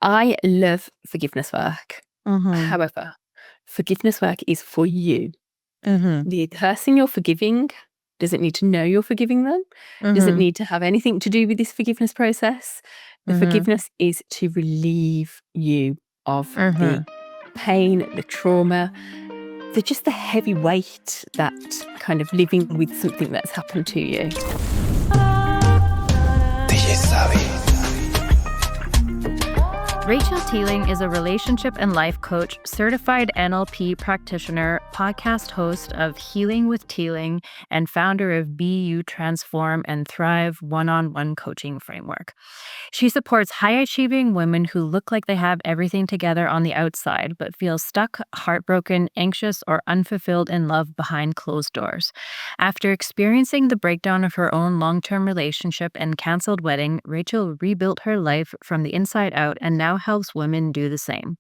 I love forgiveness work. Mhm. However, forgiveness work is for you. Mhm. The person you're forgiving doesn't need to know you're forgiving them, doesn't Mhm. need to have anything to do with this forgiveness process. The Mhm. forgiveness is to relieve you of the Mhm. pain, the trauma, just the heavy weight that kind of living with something that's happened to you. Rachel Teeling is a relationship and life coach, certified NLP practitioner, podcast host of Healing with Teeling, and founder of Be You Transform and Thrive one-on-one coaching framework. She supports high-achieving women who look like they have everything together on the outside, but feel stuck, heartbroken, anxious, or unfulfilled in love behind closed doors. After experiencing the breakdown of her own long-term relationship and canceled wedding, Rachel rebuilt her life from the inside out and now helps women do the same.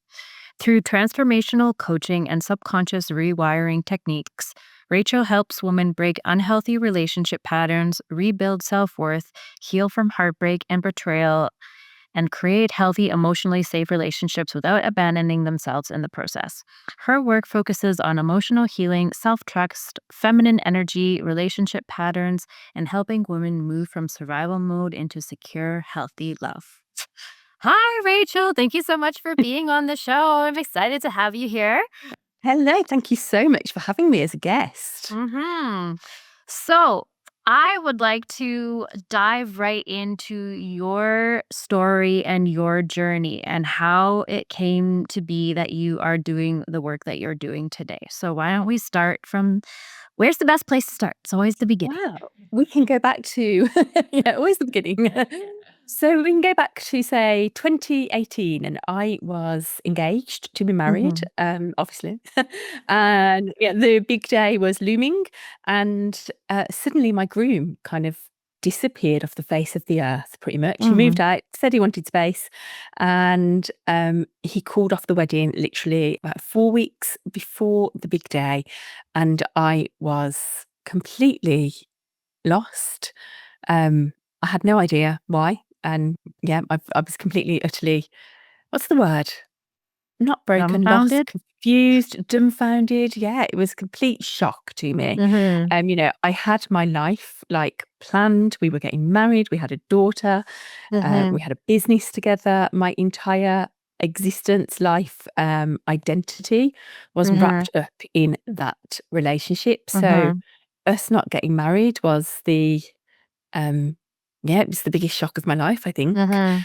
Through transformational coaching and subconscious rewiring techniques, Rachel helps women break unhealthy relationship patterns, rebuild self-worth, heal from heartbreak and betrayal, and create healthy, emotionally safe relationships without abandoning themselves in the process. Her work focuses on emotional healing, self-trust, feminine energy, relationship patterns, and helping women move from survival mode into secure, healthy love. Hi, Rachel. Thank you so much for being on the show. I'm excited to have you here. Hello, thank you so much for having me as a guest. So, I would like to dive right into your story and your journey and how it came to be that you are doing the work that you're doing today. So, why don't we start from where's the best place to start? It's always the beginning. Wow, we can go back to always the beginning. So we can go back to say 2018, and I was engaged to be married, Mhm. obviously, and the big day was looming, and suddenly my groom kind of disappeared off the face of the earth. Pretty much, he moved Mhm. out, said he wanted space, and he called off the wedding literally about 4 weeks before the big day, and I was completely lost. I had no idea why. And I was completely, utterly, what's the word? Not broken, lost, Dumbfounded? confused, dumbfounded. Yeah, it was a complete shock to me. Mhm. I had my life like planned. We were getting married. We had a daughter. We Mhm. had a business together. My entire existence, life, identity was Mhm. wrapped up in that relationship. So Mhm. us not getting married was um, it was the biggest shock of my life, I think. Mhm.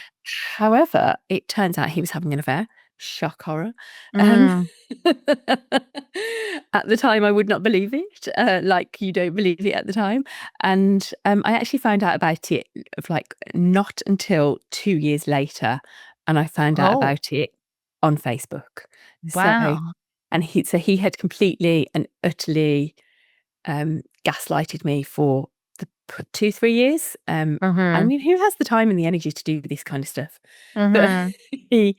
However, it turns out he was having an affair. Shock horror. Um, Mhm. at the time, I would not believe it. Like you don't believe it at the time, and I actually found out about it of like not until 2 years later, and I found out Oh, about it on Facebook. So, wow. he had completely and utterly gaslighted me for 2-3 years. I Mhm. mean, who has the time and the energy to do this kind of stuff? But Mhm. he,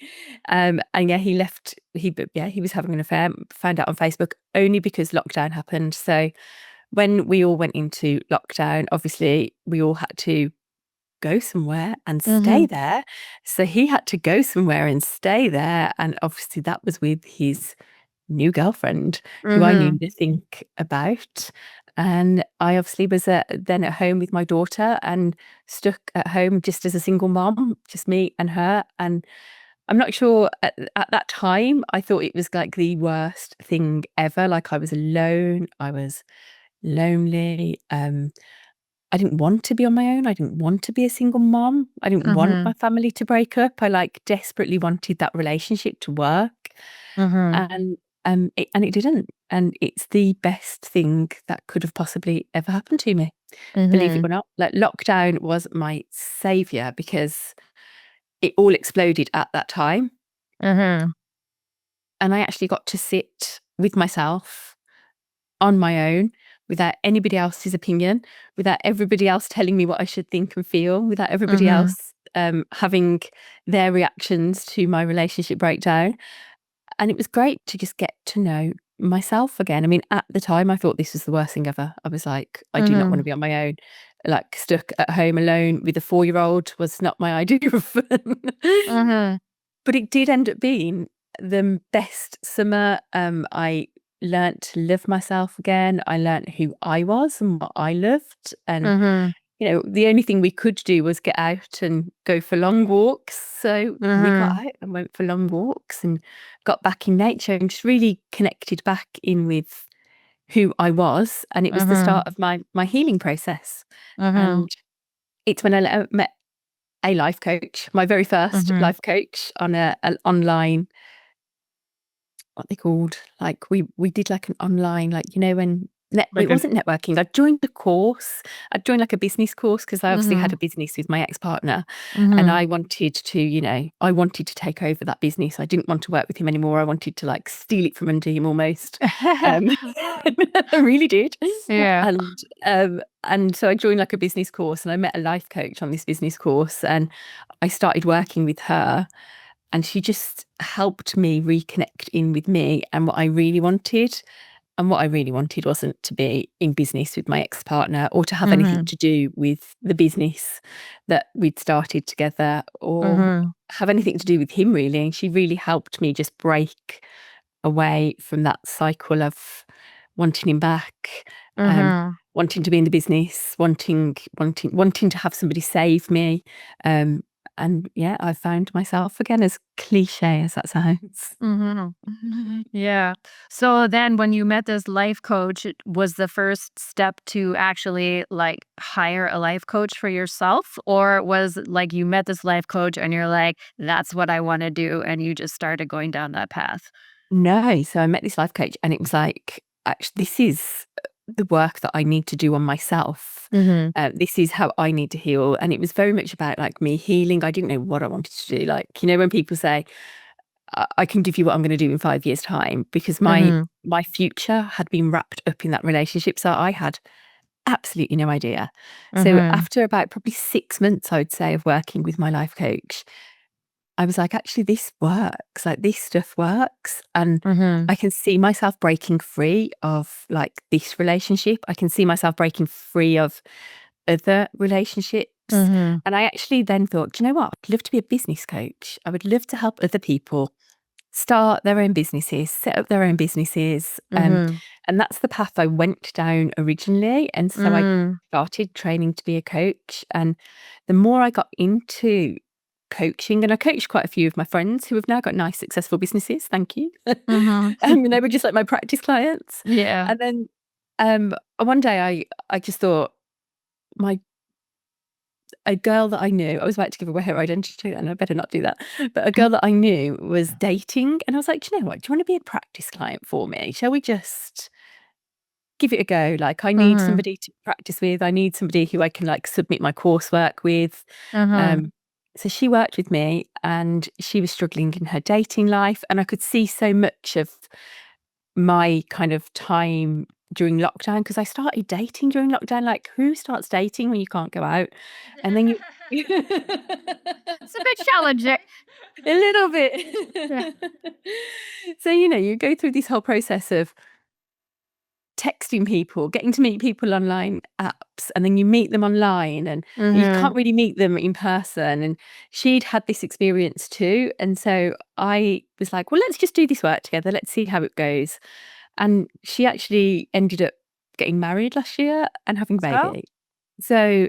and he left. He was having an affair. Found out on Facebook only because lockdown happened. So when we all went into lockdown, obviously we all had to go somewhere and stay Mhm. there. So he had to go somewhere and stay there, and obviously that was with his new girlfriend who I knew Mhm. nothing about. And I obviously was then at home with my daughter and stuck at home just as a single mom, just me and her. And I'm not sure at that time, I thought it was like the worst thing ever. Like I was alone, I was lonely. I didn't want to be on my own. I didn't want to be a single mom. I didn't want my Mhm. family to break up. I like desperately wanted that relationship to work. Mhm. And it didn't. And it's the best thing that could have possibly ever happened to me, believe it or Mhm. not. Like lockdown was my savior because it all exploded at that time. Mhm. And I actually got to sit with myself on my own without anybody else's opinion, without everybody else telling me what I should think and feel, without everybody Mhm. else having their reactions to my relationship breakdown. And it was great to just get to know myself again. I mean, at the time, I thought this was the worst thing ever. I was like, I do not want to Mhm. be on my own. Like, stuck at home alone with a 4-year-old was not my idea of fun. Mhm. But it did end up being the best summer. I learnt to love myself again. I learnt who I was and what I loved. And, Mhm. the only thing we could do was get out and go for long walks. So we got Mhm. out and went for long walks and got back in nature and just really connected back in with who I was. And it was the Mhm. start of my healing process. Mhm. And it's when I met a life coach, my very first Mhm. life coach on an online, what they called, like we did like an online, like, when Like it an wasn't networking. I joined the course. I joined like a business course because I obviously had Mhm. a business with my ex-partner, and Mhm. I wanted to, I wanted to take over that business. I didn't want to work with him anymore. I wanted to like steal it from under him almost. Um, I really did. Yeah. And so I joined like a business course, and I met a life coach on this business course, and I started working with her, and she just helped me reconnect in with me and what I really wanted. And what I really wanted wasn't to be in business with my ex partner or to have anything Mhm. to do with the business that we'd started together or Mhm. have anything to do with him, really. And she really helped me just break away from that cycle of wanting him back, um, Mhm. wanting to be in the business, wanting to have somebody save me. Um, and yeah, I found myself again, as cliche as that sounds. Mhm. Yeah. So then when you met this life coach, was the first step to actually like hire a life coach for yourself? Or was like you met this life coach and you're like, that's what I want to do. And you just started going down that path? No, so I met this life coach, and it was like, actually, this is the work that I need to do on myself. Mhm. This is how I need to heal. And it was very much about like me healing. I didn't know what I wanted to do. Like, when people say, I can give you what I'm going to do in 5 years' time, because Mhm. my future had been wrapped up in that relationship. So I had absolutely no idea. So Mhm. after about probably 6 months, I would say, of working with my life coach, I was like, actually, this works. Like, this stuff works. And Mhm. I can see myself breaking free of like this relationship. I can see myself breaking free of other relationships. Mhm. And I actually then thought, do you know what? I'd love to be a business coach. I would love to help other people start their own businesses, set up their own businesses. Mhm. And that's the path I went down originally. And so I Mhm. started training to be a coach. And the more I got into coaching, and I coached quite a few of my friends who have now got nice, successful businesses. Thank you. Mhm. And they were just like my practice clients. Yeah. And then one day I just thought, my a girl that I knew, I was about to give away her identity and I better not do that. But a girl that I knew was dating, and I was like, do you know what? Do you want to be a practice client for me? Shall we just give it a go? Like, I need Mhm. somebody to practice with. I need somebody who I can like submit my coursework with. Mhm. Um, so she worked with me, and she was struggling in her dating life, and I could see so much of my kind of time during lockdown, because I started dating during lockdown. Like, who starts dating when you can't go out? And then you It's a bit challenging. a little Yeah. bit. So, you go through this whole process of texting people, getting to meet people online apps, and then you meet them online, and you Mhm. can't really meet them in person. And she'd had this experience too. And so I was like, well, let's just do this work together. Let's see how it goes. And she actually ended up getting married last year and having a Oh. baby. So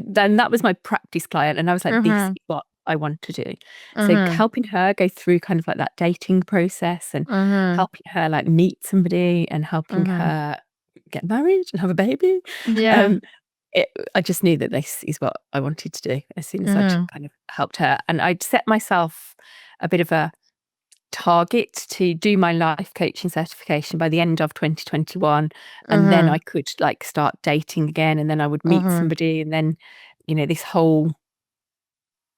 then that was my practice client. And I was like, this is Mhm. what I want to do. So Mhm. helping her go through kind of like that dating process, and Mhm. helping her like meet somebody, and helping Mhm. her get married and have a baby. Yeah. Um, I just knew that this is what I wanted to do as soon as I'd Mhm. kind of helped her. And I'd set myself a bit of a target to do my life coaching certification by the end of 2021. And then I Mhm. could like start dating again, and then I would meet Mhm. somebody, and then, this whole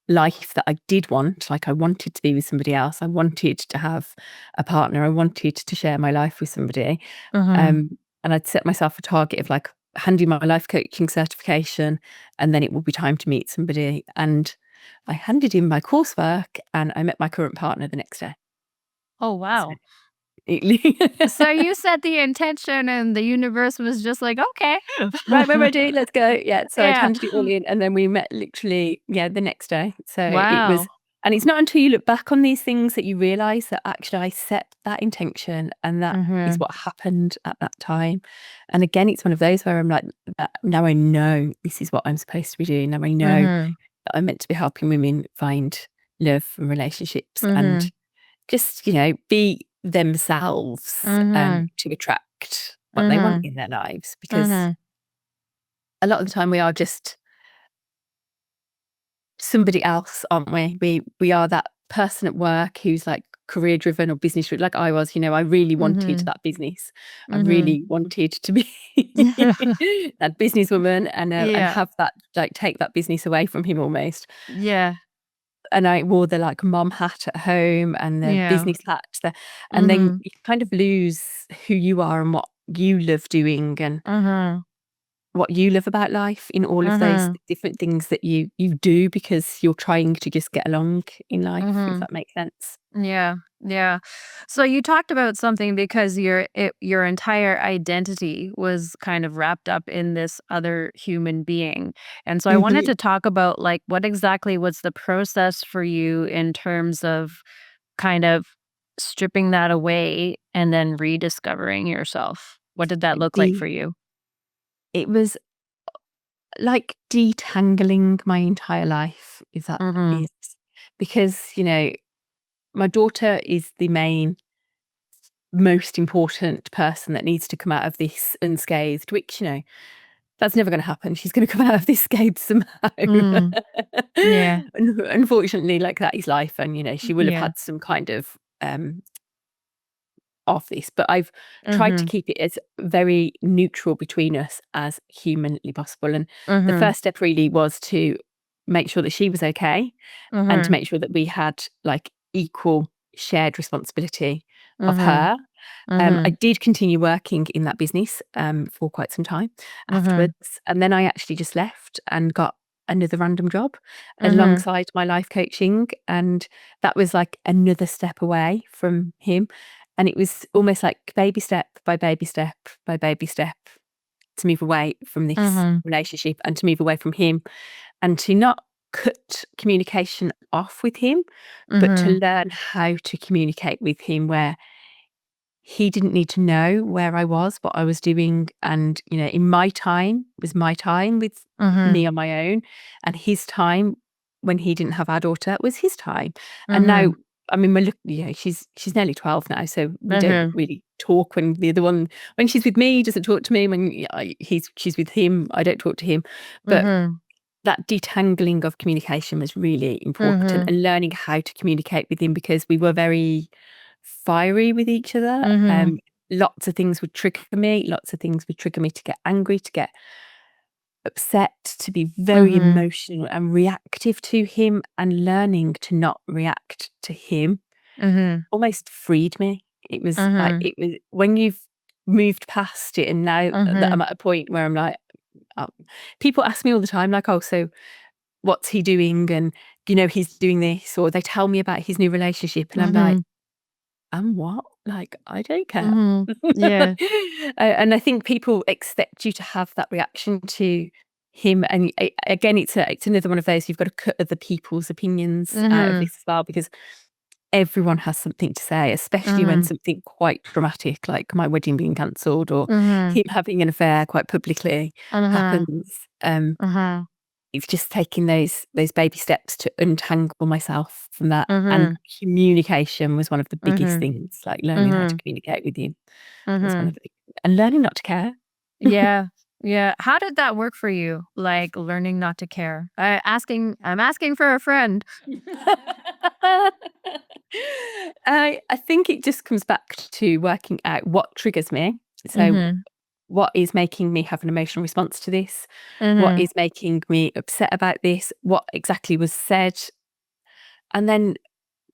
life that I did want, like I wanted to be with somebody else. I wanted to have a partner. I wanted to share my life with somebody. Mhm. And I'd set myself a target of like handing my life coaching certification, and then it will be time to meet somebody. And I handed in my coursework, and I met my current partner the next day. Oh, So wow. it So you set the intention and the universe was just like, "Okay." right, we're ready, let's go. Yeah. So I'd Yeah. handed it all in, and then we met literally, yeah, the next day. So it was Wow. And it's not until you look back on these things that you realize that actually I set that intention and that is Mhm. what happened at that time. And again, it's one of those where I'm like, now I know this is what I'm supposed to be doing. Now I know Mhm. that I'm meant to be helping women find love and relationships and Mhm. just, be themselves Mhm. to attract what they want Mhm. in their lives. Because Mhm. a lot of the time we are just somebody else, aren't we? We are that person at work who's like career driven or business driven, like I was. I really wanted Mhm. that business. I Mhm. really wanted to be that businesswoman and Yeah. have that, like, take that business away from him almost. Yeah. And I wore the like mom hat at home and the Yeah. business hat, and then Mhm. you kind of lose who you are and what you love doing and Mhm. what you love about life in all of those Mhm. different things that you do because you're trying to just get along in life, if Mhm. that makes sense. Yeah, yeah. So you talked about something because your entire identity was kind of wrapped up in this other human being. And so I wanted Mhm. to talk about like what exactly was the process for you in terms of kind of stripping that away and then rediscovering yourself. What did that look like for The you? It was like detangling my entire life, if that Mhm. is because, my daughter is the main most important person that needs to come out of this unscathed, which, that's never gonna happen. She's gonna come out of this scathed somehow. Mm. Yeah. Unfortunately, like, that is life and, she will have Yeah. had some kind of this, but I've tried to Mhm. keep it as very neutral between us as humanly possible, and the Mhm. first step really was to make sure that she was okay and to Mhm. make sure that we had, like, equal shared responsibility of Mhm. her. I Mhm. did continue working in that business, for quite some time Mhm. afterwards, and then I actually just left and got another random job Mhm. alongside my life coaching, and that was, like, another step away from him, and it was almost like baby step by baby step by baby step to move away from this Mhm. relationship and to move away from him and to not cut communication off with him, but to Mhm. learn how to communicate with him where he didn't need to know where I was, what I was doing. And, in my time was my time with Mhm. me on my own. And his time when he didn't have our daughter was his time. And now, Mhm. I mean, my look, she's nearly 12 now. So we don't Mhm. really talk when the other one, when she's with me, he doesn't talk to me. When she's with him, I don't talk to him. But Mhm. that detangling of communication was really important Mhm. and learning how to communicate with him because we were very fiery with each other. Mhm. Lots of things would trigger me. Lots of things would trigger me to get angry, to get upset, to be very Mhm. emotional and reactive to him. And learning to not react to him Mhm. almost freed me. It was like, Mhm. it was when you've moved past it. And now that I'm Mhm. at a point where I'm like, oh, people ask me all the time, like, oh, so what's he doing? And, he's doing this, or they tell me about his new relationship. And I'm like, Mhm. and what? Like, I don't care. Mhm. Yeah. And I think people expect you to have that reaction to him. And again, it's another one of those you've got to cut other people's opinions out of Mhm. this as well, because everyone has something to say, especially when Mhm. something quite dramatic, like my wedding being cancelled or Mhm. him having an affair quite publicly Mhm. happens. Mhm. It's just taking those baby steps to untangle myself from that, and Mhm. communication was one of the biggest Mhm. things, like learning how to Mhm. communicate with you was one of Mhm. the and learning not to care. Yeah. Yeah. How did that work for you? Like learning not to care. I'm asking for a friend. I think it just comes back to working out what triggers me. So, Mhm. what is making me have an emotional response to this? What Mhm. is making me upset about this? What exactly was said? And then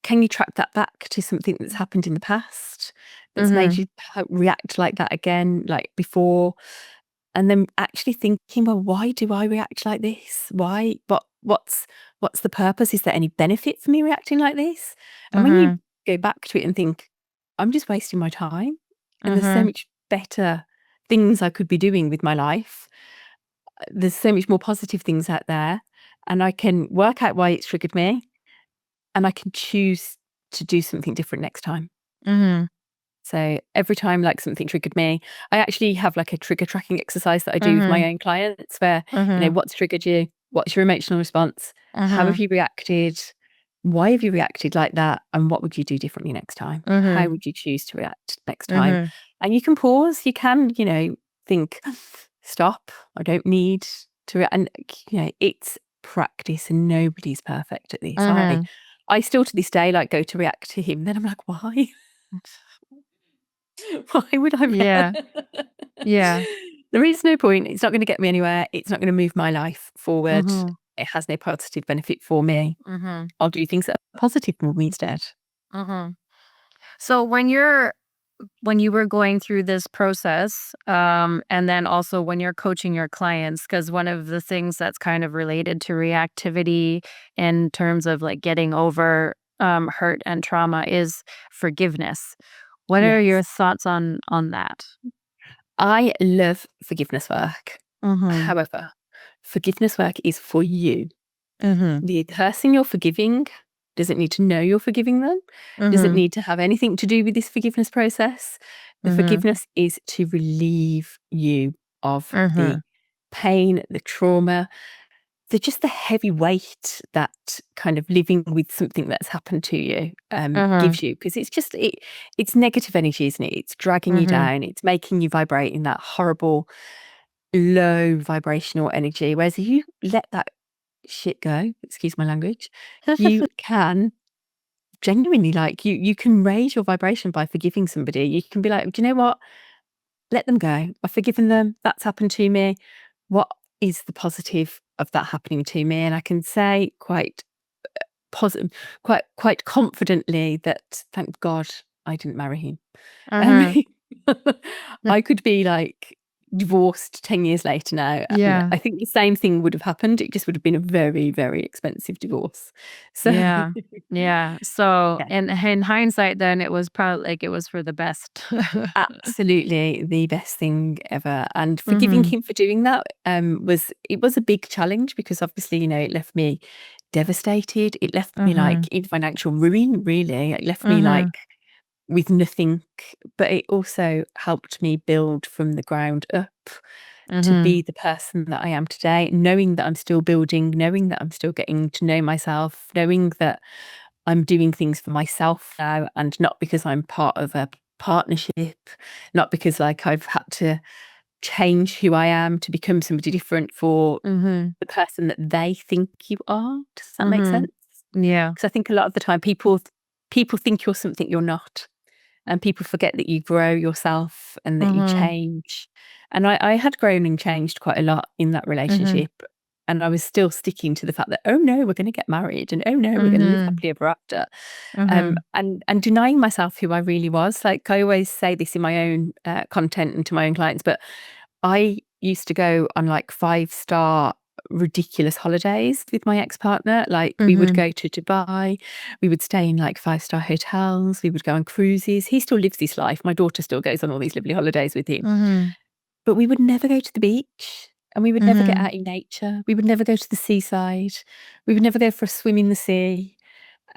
can you track that back to something that's happened in the past that's made Mhm. you react like that again, like before? And then actually thinking, well, why do I react like this? Why? What's the purpose? Is there any benefit for me reacting like this? And when you Mhm. go back to it and think, I'm just wasting my time, and there's so Mhm. much better things I could be doing with my life. There's so much more positive things out there, and I can work out why it's triggered me and I can choose to do something different next time. Mhm. So every time like something triggered me, I actually have like a trigger tracking exercise that I do with my Mhm. own clients where, Mhm. what's triggered you? What's your emotional response? How have Mhm. you reacted? Why have you reacted like that? And what would you do differently next time? How Mhm. would you choose to react next time? Mhm. And you can pause, you can, think, stop, I don't need to, and, it's practice and nobody's perfect at this. Mhm. I still to this day like go to react to him. Then I'm like, why? Why would I? Yeah. Yeah. There is no point. It's not going to get me anywhere. It's not going to move my life forward. Mhm. It has no positive benefit for me. Mhm. I'll do things that are positive for me instead. Mhm. So when you were going through this process, and then also when you're coaching your clients, because one of the things that's kind of related to reactivity in terms of like getting over hurt and trauma is forgiveness. What are your Yes. thoughts on that? I love forgiveness work. Mhm. However, forgiveness work is for you. Mhm. The person you're forgiving doesn't need to know you're forgiving them, doesn't Mhm. need to have anything to do with this forgiveness process. The Mhm. forgiveness is to relieve you of the Mhm. pain, the trauma, the heavy weight that kind of living with something that's happened to you Mhm. gives you, because it's negative energy, isn't it? It's dragging you Mhm. down, it's making you vibrate in that horrible low vibrational energy. Whereas if you let that shit go, excuse my language, you can genuinely like you can raise your vibration by forgiving somebody. You can be like, do you know what? Let them go. I've forgiven them. That's happened to me. What is the positive of that happening to me? And I can say quite positive, quite confidently that thank God I didn't marry him. Mhm. Um, I could be like divorced 10 years later now, and Yeah. I think the same thing would have happened. It just would have been a very, very expensive divorce. So, Yeah. Yeah. So yeah, in hindsight then it was probably like it was for the best. absolutely the best thing ever. And forgiving Mhm. him for doing that was a big challenge because obviously, it left me devastated. It left me like Mhm. in financial ruin, really. It left me Mhm. like with nothing, but it also helped me build from the ground up to Mhm. be the person that I am today, knowing that I'm still building, knowing that I'm still getting to know myself, knowing that I'm doing things for myself now and not because I'm part of a partnership, not because like I've had to change who I am to become somebody different for Mhm. the person that they think you are. Does that make Mhm. sense? Yeah. Because I think a lot of the time people think you're something you're not. And people forget that you grow yourself and that you Mhm. change. And I had grown and changed quite a lot in that Mhm. relationship. And I was still sticking to the fact that, oh no, we're going to get married and oh no, we're going to live Mhm. happily ever after. Mhm. And denying myself who I really was. Like I always say this in my own content and to my own clients, but I used to go on like 5-star ridiculous holidays with my ex-partner. Like we would Mhm. go to Dubai, we would stay in like 5-star hotels, we would go on cruises. He still lives this life. My daughter still goes on all these lovely holidays with him. Mhm. But we would never go to the beach and we would never get Mhm. out in nature. We would never go to the seaside. We would never go for a swim in the sea.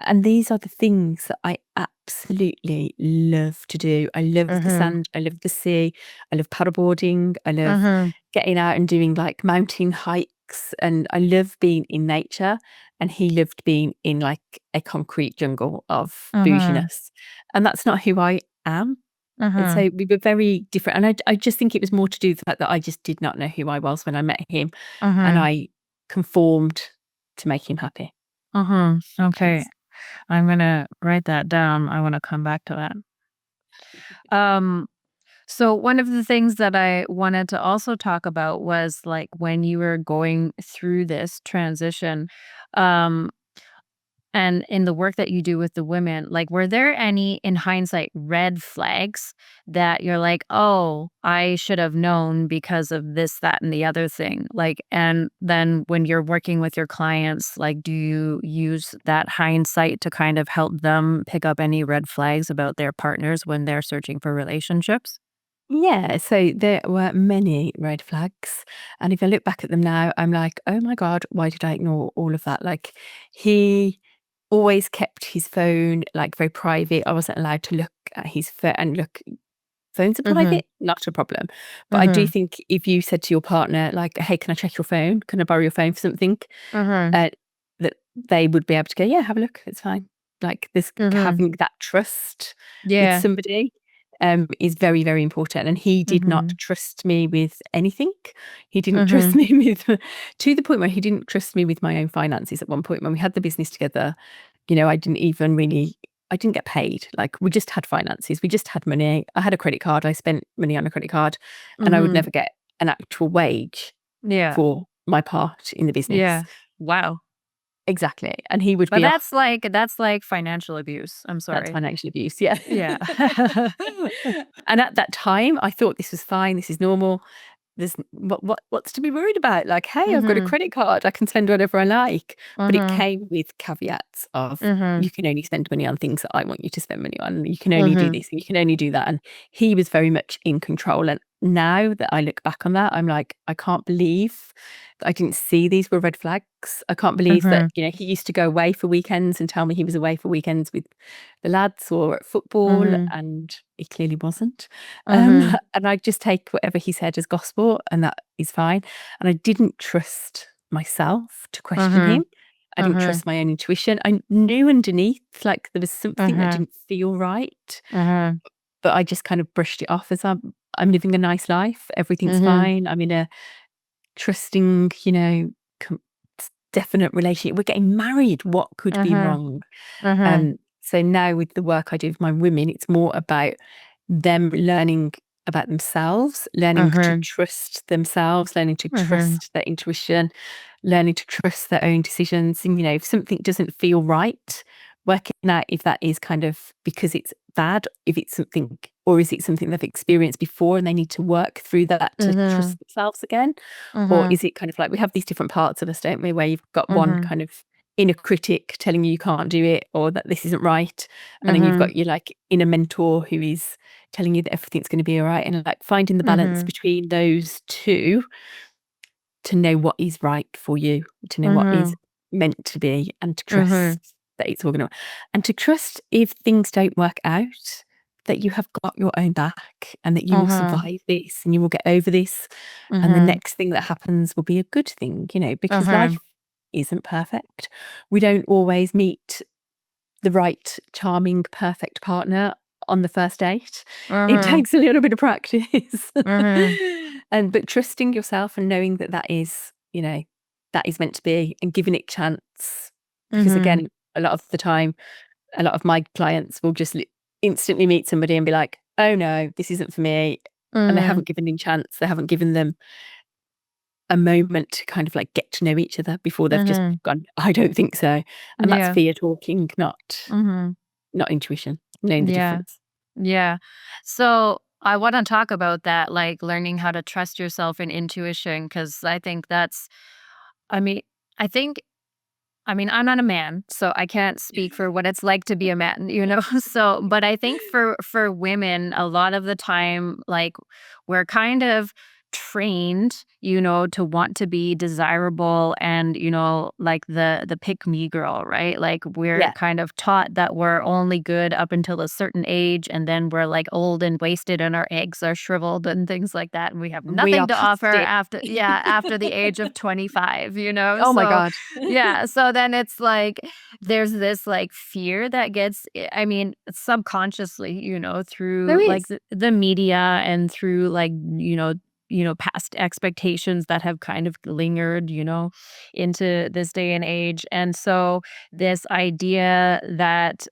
And these are the things that I absolutely love to do. I love the Mhm. sand. I love the sea. I love paddleboarding. I love Mhm. getting out and doing like mountain hikes. And I love being in nature. And he loved being in like a concrete jungle of Mhm. bouginess. And that's not who I am. And Mhm. so we were very different. And I just think it was more to do with the fact that I just did not know who I was when I met him. And Mhm. I conformed to make him happy. Mhm. Makes Okay. sense. I'm gonna write that down. I want to come back to that. Um, so one of the things that I wanted to also talk about was like when you were going through this transition, um, and in the work that you do with the women, like were there any, in hindsight, red flags that you're like, oh, I should have known because of this, that, and the other thing? Like, and then when you're working with your clients, like, do you use that hindsight to kind of help them pick up any red flags about their partners when they're searching for relationships? Yeah, so there were many red flags. And if I look back at them now, I'm like, oh my God, why did I ignore all of that? Like, he always kept his phone like very private. I wasn't allowed to look at his phone and look. Phones are Mhm. private, not a problem. But I do Mhm. think if you said to your partner, like, "Hey, can I check your phone? Can I borrow your phone for something?" Mhm. Uh, that they would be able to go, "Yeah, have a look. It's fine." Like this Mhm. having that trust with Yeah. somebody is very, very important. And he did not Mhm. trust me with anything. He didn't trust Mhm. me with to the point where he didn't trust me with my own finances at one point when we had the business together. I didn't even really I didn't get paid. Like we just had finances. We just had money. I had a credit card. I spent money on a credit card and I would Mhm. never get an actual wage Yeah. for my part in the business. Yeah. Wow. Exactly. And he would But be off. that's like financial abuse. I'm That's sorry. financial abuse. Yeah. Yeah. And at that time, I thought this was fine. This is normal. There's what's to be worried about? Like, hey, I've got a Mhm. credit card. I can spend whatever I like. But it Mhm. came with caveats of Mhm. you can only spend money on things that I want you to spend money on. You can only do Mhm. this and you can only do that. And he was very much in control. And now that I look back on that, I'm like, I can't believe that I didn't see these were red flags. I can't believe that, Mhm. he used to go away for weekends and tell me he was away for weekends with the lads or at football, Mhm. and he clearly wasn't. Mhm. And I just take whatever he said as gospel, and that is fine. And I didn't trust myself to question him. Mhm. I didn't Mhm. trust my own intuition. I knew underneath, like there was something that Mhm. didn't feel right, Mhm. but I just kind of brushed it off as I'm living a nice life. Everything's Mhm. fine. I'm in a trusting, com- definite relationship. We're getting married. What could be Mhm. wrong? Mhm. So now with the work I do with my women, it's more about them learning about themselves, learning to Mhm. trust themselves, learning to Mhm. trust their intuition, learning to trust their own decisions. And, if something doesn't feel right, working out if that is kind of because it's bad, if it's something, or is it something they've experienced before and they need to work through that to Mhm. trust themselves again? Or Mhm. is it kind of like we have these different parts of us, don't we, where you've got one Mhm. kind of inner critic telling you can't do it or that this isn't right. And then you've Mhm. got your like inner mentor who is telling you that everything's going to be all right. And like finding the balance Mhm. between those two to know what is right for you, to know what is Mhm. meant to be, and to Mhm. trust that it's all going to, and to trust if things don't work out, that you have got your own back and that you will Mhm. survive this and you will get over this. And the Mhm. next thing that happens will be a good thing, because Mhm. life isn't perfect. We don't always meet the right, charming, perfect partner on the first date. It Mhm. takes a little bit of practice. Mhm. But trusting yourself and knowing that that is meant to be and giving it chance. Because Mhm. again, a lot of the time, a lot of my clients will just instantly meet somebody and be like, "Oh no, this isn't for me." And they Mhm. haven't given them chance. They haven't given them a moment to kind of like get to know each other before they've just Mhm. gone, "I don't think so." And that's Yeah. fear talking, Mhm. not intuition, knowing the Yeah. difference. Yeah. So I want to talk about that, like learning how to trust yourself and intuition, because I think I mean, I think I'm not a man, so I can't speak for what it's like to be a man. So, but I think for women, a lot of the time, like we're kind of trained, to want to be desirable and, like the pick me girl, right? Like we're Yeah, kind of taught that we're only good up until a certain age, and then we're like old and wasted and our eggs are shriveled and things like that, and we have we nothing are to past offer it. after the age of 25. Oh my So god. yeah, so then it's like there's this like fear that gets subconsciously, There through like is. the media and through like, past expectations that have kind of lingered, into this day and age. And so this idea that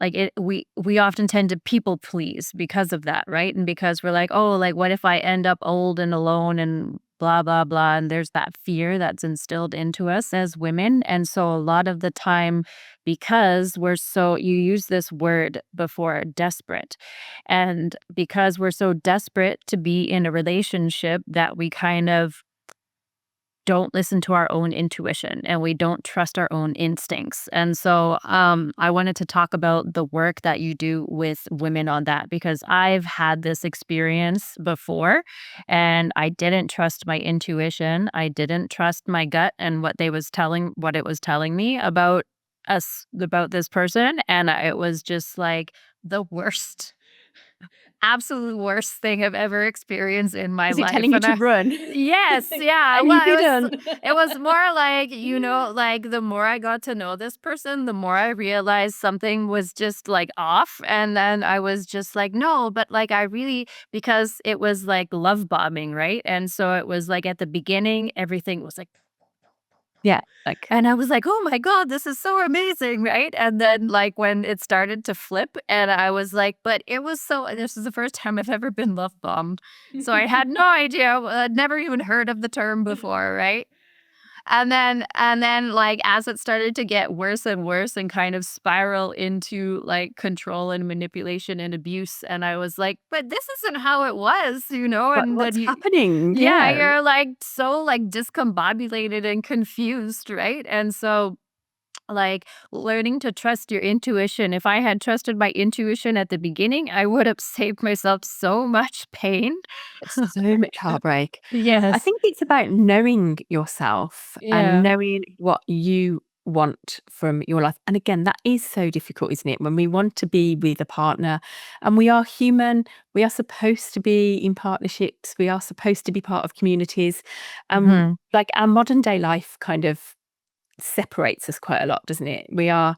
like we often tend to people please because of that, right? And because we're like, "Oh, like what if I end up old and alone and blah blah blah." And there's that fear that's instilled into us as women. And so a lot of the time, because you use this word before, desperate. And because we're so desperate to be in a relationship that we kind of don't listen to our own intuition and we don't trust our own instincts. And so I wanted to talk about the work that you do with women on that, because I've had this experience before and I didn't trust my intuition. I didn't trust my gut and what it was telling me about this person. And it was just like the worst, absolute worst thing I've ever experienced in my Was it life. telling you And to run? yes, yeah. And you Well, didn't? it was more like, like the more I got to know this person, the more I realized something was just like off. And then I was just like, no, but like I really, because it was like love bombing, right? And so it was like at the beginning, everything was like, Yeah, like and I was like, "Oh my god, this is so amazing," right? And then, like, when it started to flip and I was like, but it was so this is the first time I've ever been love bombed. So I had no idea, I'd never even heard of the term before, right? And then, like, as it started to get worse and worse and kind of spiral into, like, control and manipulation and abuse, and I was like, "But this isn't how it was," And then what's you happening? yeah, Yeah. you're, like, so, like, discombobulated and confused, right? And so, like, learning to trust your intuition. If I had trusted my intuition at the beginning, I would have saved myself so much pain. So much heartbreak. I Yes. think it's about knowing yourself and Yeah. knowing what you want from your life. And again, that is so difficult, isn't it? When we want to be with a partner and we are human, we are supposed to be in partnerships, we are supposed to be part of communities. Mhm. Like our modern day life kind of separates us quite a lot, doesn't it? I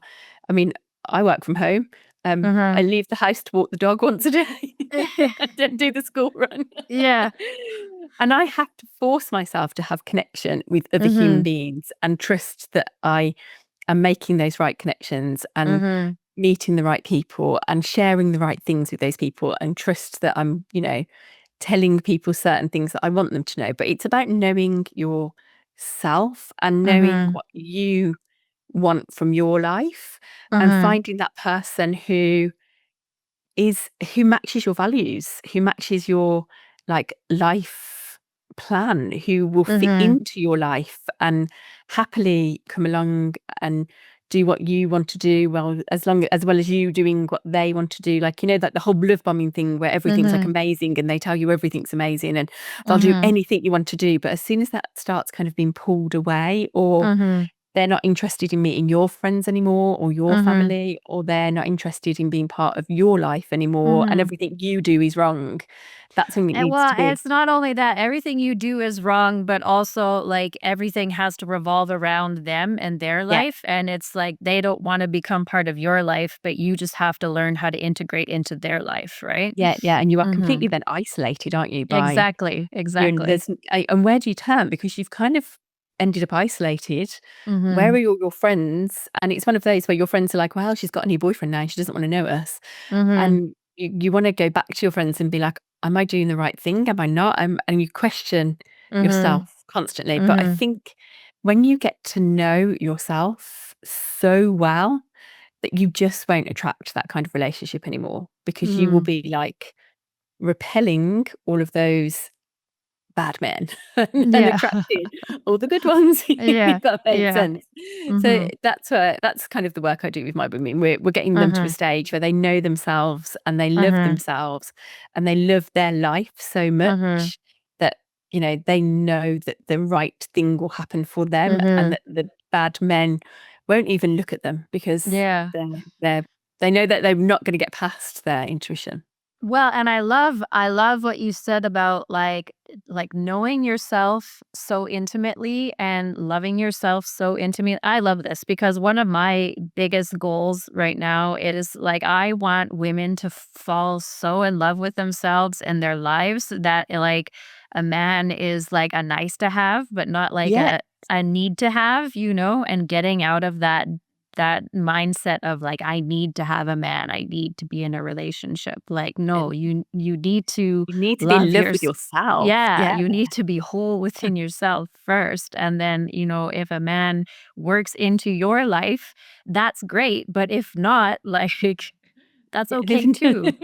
mean, I work from home. I Mhm. leave the house to walk the dog once a day. I don't do the school run. Yeah. And I have to force myself to have connection with other human Mhm. beings and trust that I am making those right connections and Mhm. meeting the right people and sharing the right things with those people and trust that I'm, telling people certain things that I want them to know. But it's about knowing yourself and knowing Mhm. what you want from your life and Mhm. finding that person who matches your values, who matches your, like, life plan, who will fit Mhm. into your life and happily come along and do what you want to do, well, as well as you doing what they want to do. Like, like the whole love bombing thing where everything's, like, Mhm. amazing and they tell you everything's amazing and they'll do Mhm. anything you want to do. But as soon as that starts kind of being pulled away, or Mhm. they're not interested in meeting your friends anymore or your Mhm. family, or they're not interested in being part of your life anymore, and Mhm. everything you do is wrong. That's something that And needs well, to and be. it's not only that everything you do is wrong, but also like everything has to revolve around them and their Yeah, life. And it's like they don't want to become part of your life, but you just have to learn how to integrate into their life, right? yeah, yeah, and you are Mm-hmm. completely then isolated, aren't you, by Exactly. you and Exactly. and where do you turn? Because you've kind of ended up isolated. Where Mm-hmm. are all your friends? And it's one of those where your friends are like, "Well, she's got a new boyfriend now, she doesn't wanna know us." Mm-hmm. And you wanna go back to your friends and be like, "Am I doing the right thing? Am I not?" And you question Mm-hmm. yourself constantly. But I Mm-hmm. think when you get to know yourself so well that you just won't attract that kind of relationship anymore, because you will Mm-hmm. be, like, repelling all of those bad men and Yeah. attracting all the good ones, Yeah. if that makes Yeah. sense. So Mm-hmm. that's kind of the work I do with my women. We're getting them to a Mm-hmm. stage where they know themselves and they love Mm-hmm. themselves and they love their life so Mm-hmm. much that, they know that the right thing will happen for them and Mm-hmm. that the bad men won't even look at them because Yeah. they're they know that they're not going to get past their intuition. Well, and I love what you said about like knowing yourself so intimately and loving yourself so intimately. I love this because one of my biggest goals right now it is like I want women to fall so in love with themselves and their lives that like a man is like a nice to have, but not like Yeah. a need to have, and getting out of that mindset of like I need to have a man, I need to be in a relationship. Like no, you need to You need to be in love love your with yourself. yeah, Yeah. you need to be whole within yourself first. And then, if a man works into your life, that's great. But if not, like that's Yeah, okay too.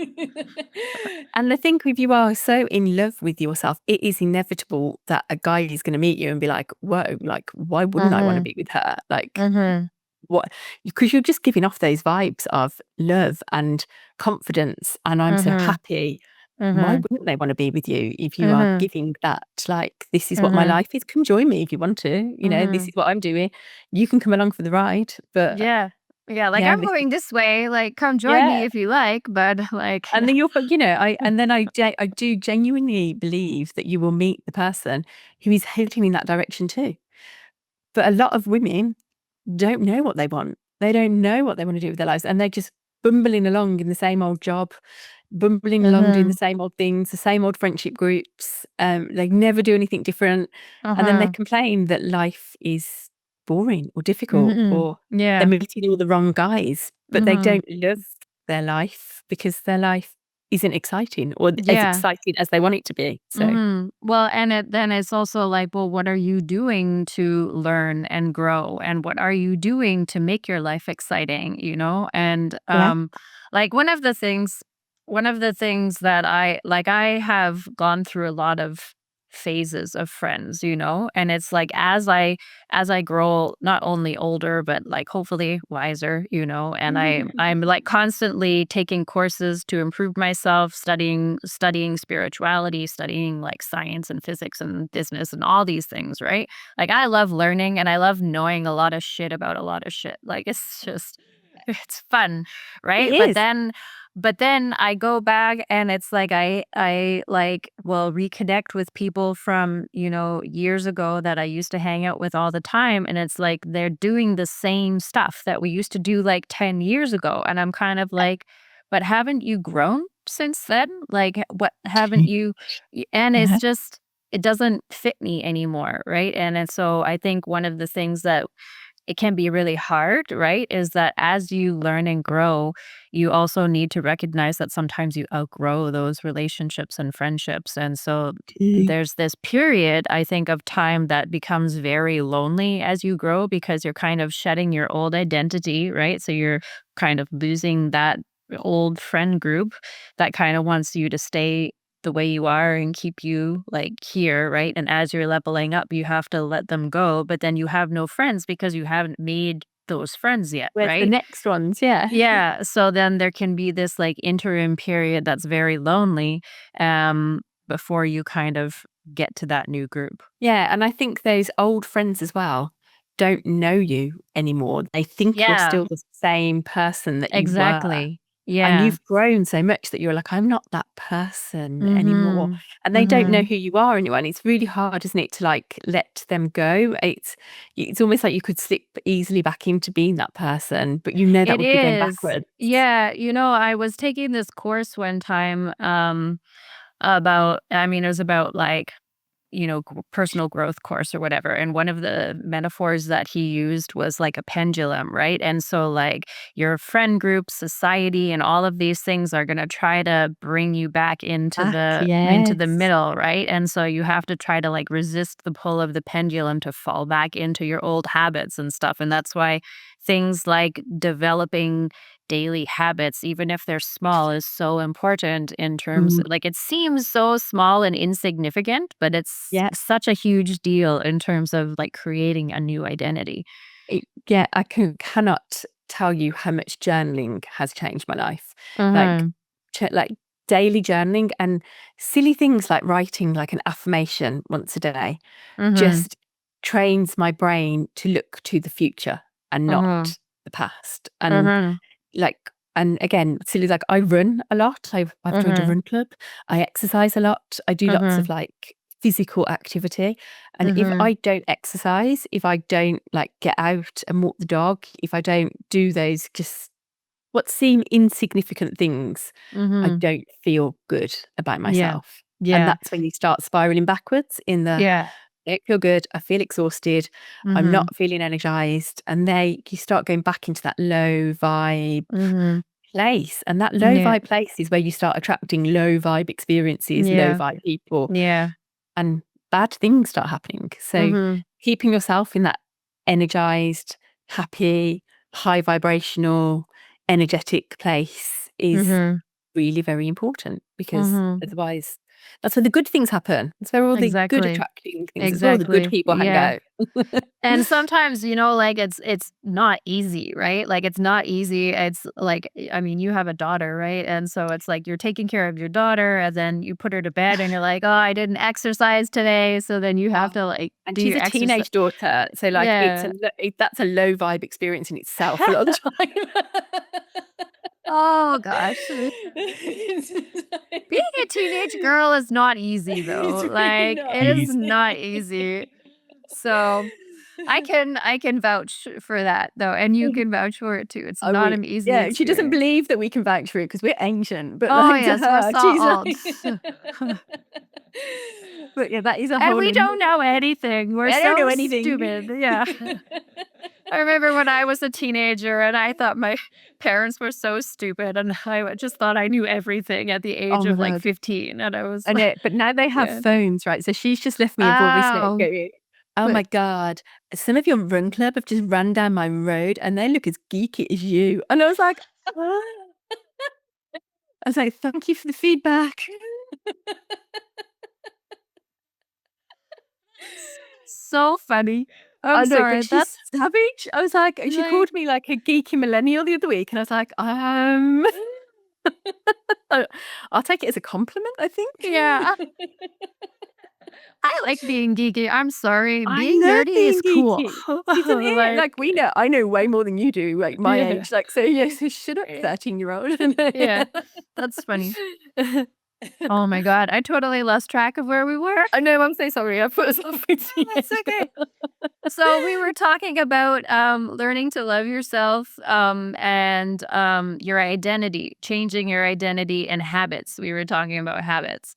and I think if you are so in love with yourself, it is inevitable that a guy is going to meet you and be like, "Whoa, like, why wouldn't I want to Mhm. be with her?" Like, Mhm. what? Because you're just giving off those vibes of love and confidence, and I'm so Mhm. happy. Why Mhm. wouldn't they want to be with you if you are Mhm. giving that? Like, this is what my Mhm. life is. Come join me if you want to. This Mhm. is what I'm doing. You can come along for the ride, but Yeah. Yeah, like, yeah, "I'm going this way, like, come join yeah. me if you like," but, like And then I do genuinely believe that you will meet the person who is heading in that direction too. But a lot of women don't know what they want. They don't know what they want to do with their lives, and they're just bumbling along in the same old job, bumbling along doing the Mhm. same old things, the same old friendship groups. They never do anything different, and then they Uh-huh. complain that life is boring or difficult, Mhm. or they're Yeah. meeting all the wrong guys. But they Mhm. don't love their life because their life isn't exciting or as Yeah. exciting as they want it to be. So Mhm. Well, and then it's also like, well, what are you doing to learn and grow? And what are you doing to make your life exciting, you know? And yeah, like one of the things that I have gone through a lot of phases of friends, you know? And it's like as I grow not only older but like hopefully wiser, you know, and I'm like constantly taking courses to improve myself, studying spirituality, studying like science and physics and business and all these things, right? Like I love learning and I love knowing a lot of shit about a lot of shit. Like it's just it's fun, it right? is. But then I go back and it's like I like will reconnect with people from, you know, years ago that I used to hang out with all the time and it's like they're doing the same stuff that we used to do like 10 years ago and I'm kind of like, but haven't you grown since then? Like what haven't you and it's Yeah. just it doesn't fit me anymore, right? And so I think one of the things that it can be really hard, right? Is that as you learn and grow, you also need to recognize that sometimes you outgrow those relationships and friendships. And so there's this period, I think, of time that becomes very lonely as you grow because you're kind of shedding your old identity, right? So you're kind of losing that old friend group that kind of wants you to stay the way you are and keep you like here, right? And as you're leveling up, you have to let them go, but then you have no friends because you haven't made those friends yet, Where's the right? next ones? Yeah. Yeah, so then there can be this like interim period that's very lonely before you kind of get to that new group. Yeah, and I think those old friends as well don't know you anymore. They think you're Yeah, still the same person that you were, exactly. and Yeah. you've grown so much that you're like, "I'm not that person anymore," Mhm. and they don't know Mhm. who you are anymore, and it's really hard, isn't it, to, like, let them go? It's almost like you could slip easily back into being that person, but you know that It would be going is. backwards. Yeah, you know, I was taking this course one time about I mean, it was about like you know, personal growth course or whatever. And one of the metaphors that he used was like a pendulum, right? And so, like, your friend group, society, and all of these things are going to try to bring you back Ah, into the yes. middle, right? And so you have to try to like resist the pull of the pendulum to fall back into your old habits and stuff. And that's why things like developing daily habits, even if they're small, is so important in terms Mm, like it seems so small and insignificant, but it's yeah. such a huge deal in terms of like creating a new identity. Yeah, I cannot tell you how much journaling has changed my life. Like, Mhm. like daily journaling and silly things like writing like an affirmation once a day Mhm. just trains my brain to look to the future and Mhm. not the past. And Mhm. like, and again, silly like I run a lot. I've joined a Mhm. run club. I exercise a lot. I do lots of Mhm. like physical activity. And if Mhm. I don't exercise, if I don't like get out and walk the dog, if I don't do those just what seem insignificant things, I Mhm. don't feel good about Yeah. myself. And Yeah. that's when you start spiraling backwards in the Yeah. I don't feel good, I feel exhausted, I'm Mhm. not feeling energized. And you start going back into that low vibe Mhm. place. And that low Yeah. vibe place is where you start attracting low vibe experiences, low Yeah. vibe people, Yeah. and bad things start happening. So Mhm. keeping yourself in that energized, happy, high vibrational, energetic place is Mhm. really very important, because Mhm. otherwise that's where the good things happen. It's where all the good Exactly. attracting things, it's where all the good Exactly. people hang Yeah. out. And sometimes, like it's not easy, right? Like it's not easy. It's like I mean, you have a daughter, right? And so it's like you're taking care of your daughter and then you put her to bed and you're like, "Oh, I didn't exercise today." So then you have Oh, to like and do she's your a exercise. teenage daughter, so, like, Yeah. that's a low vibe experience in itself a lot of the time. Oh gosh. It's Being like a teenage girl is not easy it's though. really Like not it is easy. not easy. So I can vouch for that though, and you can vouch for it too. It's I not we an easy Yeah, she doesn't experience. believe that we can vouch for it because 'cause we're ancient, but, Oh like, to yes, we're her, so she's old. like but, yeah, that is a And whole we don't know anything. We're I don't know so anything. stupid. Yeah. I remember when I was a teenager and I thought my parents were so stupid and just thought I knew everything at the Oh age my of like god. 15 and I was I like, know, but now they have yeah. phones, right? So she's just left me a voice note Oh, going, "Oh my but god, some of your run club have just run down my road and they look as geeky as you." And I was like, "Ah." I was like, "Thank you for the feedback." so funny. I'm I know, sorry. but she's That's savage. I was like, she like, called me like a geeky millennial the other week, and I was like, uh, I'll take it as a compliment, I think. yeah, I like being geeky. I'm sorry. I Being love nerdy is being cool. geeky, isn't it? Like, Like, I know way more than you do, like, my yeah. age, like, so, yeah, so shut up, Yeah. 13-year-old. Yeah. That's funny. Oh my god, I totally lost track of where we were. I know, I'm so sorry, I put us off with No, that's okay. So we were talking about learning to love yourself and your identity, changing your identity and habits. We were talking about habits.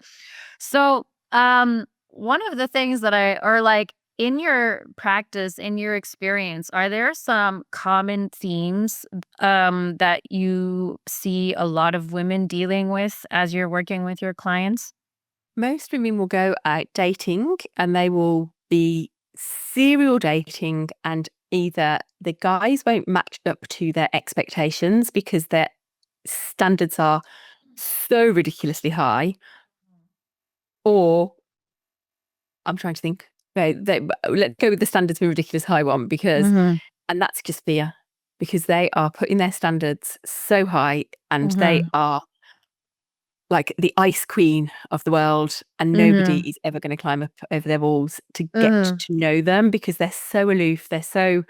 So one of the things that I or like in your practice, in your experience, are there some common themes that you see a lot of women dealing with as you're working with your clients? Most women will go out dating and they will be serial dating, and either the guys won't match up to their expectations because their standards are so ridiculously high, or I'm trying to think. No, let's go with the standards of a ridiculous high one, because, Mhm. and that's just fear, because they are putting their standards so high and they Mhm. are like the ice queen of the world, and nobody Mhm. is ever going to climb up over their walls to get Mhm. to know them, because they're so aloof. They're so,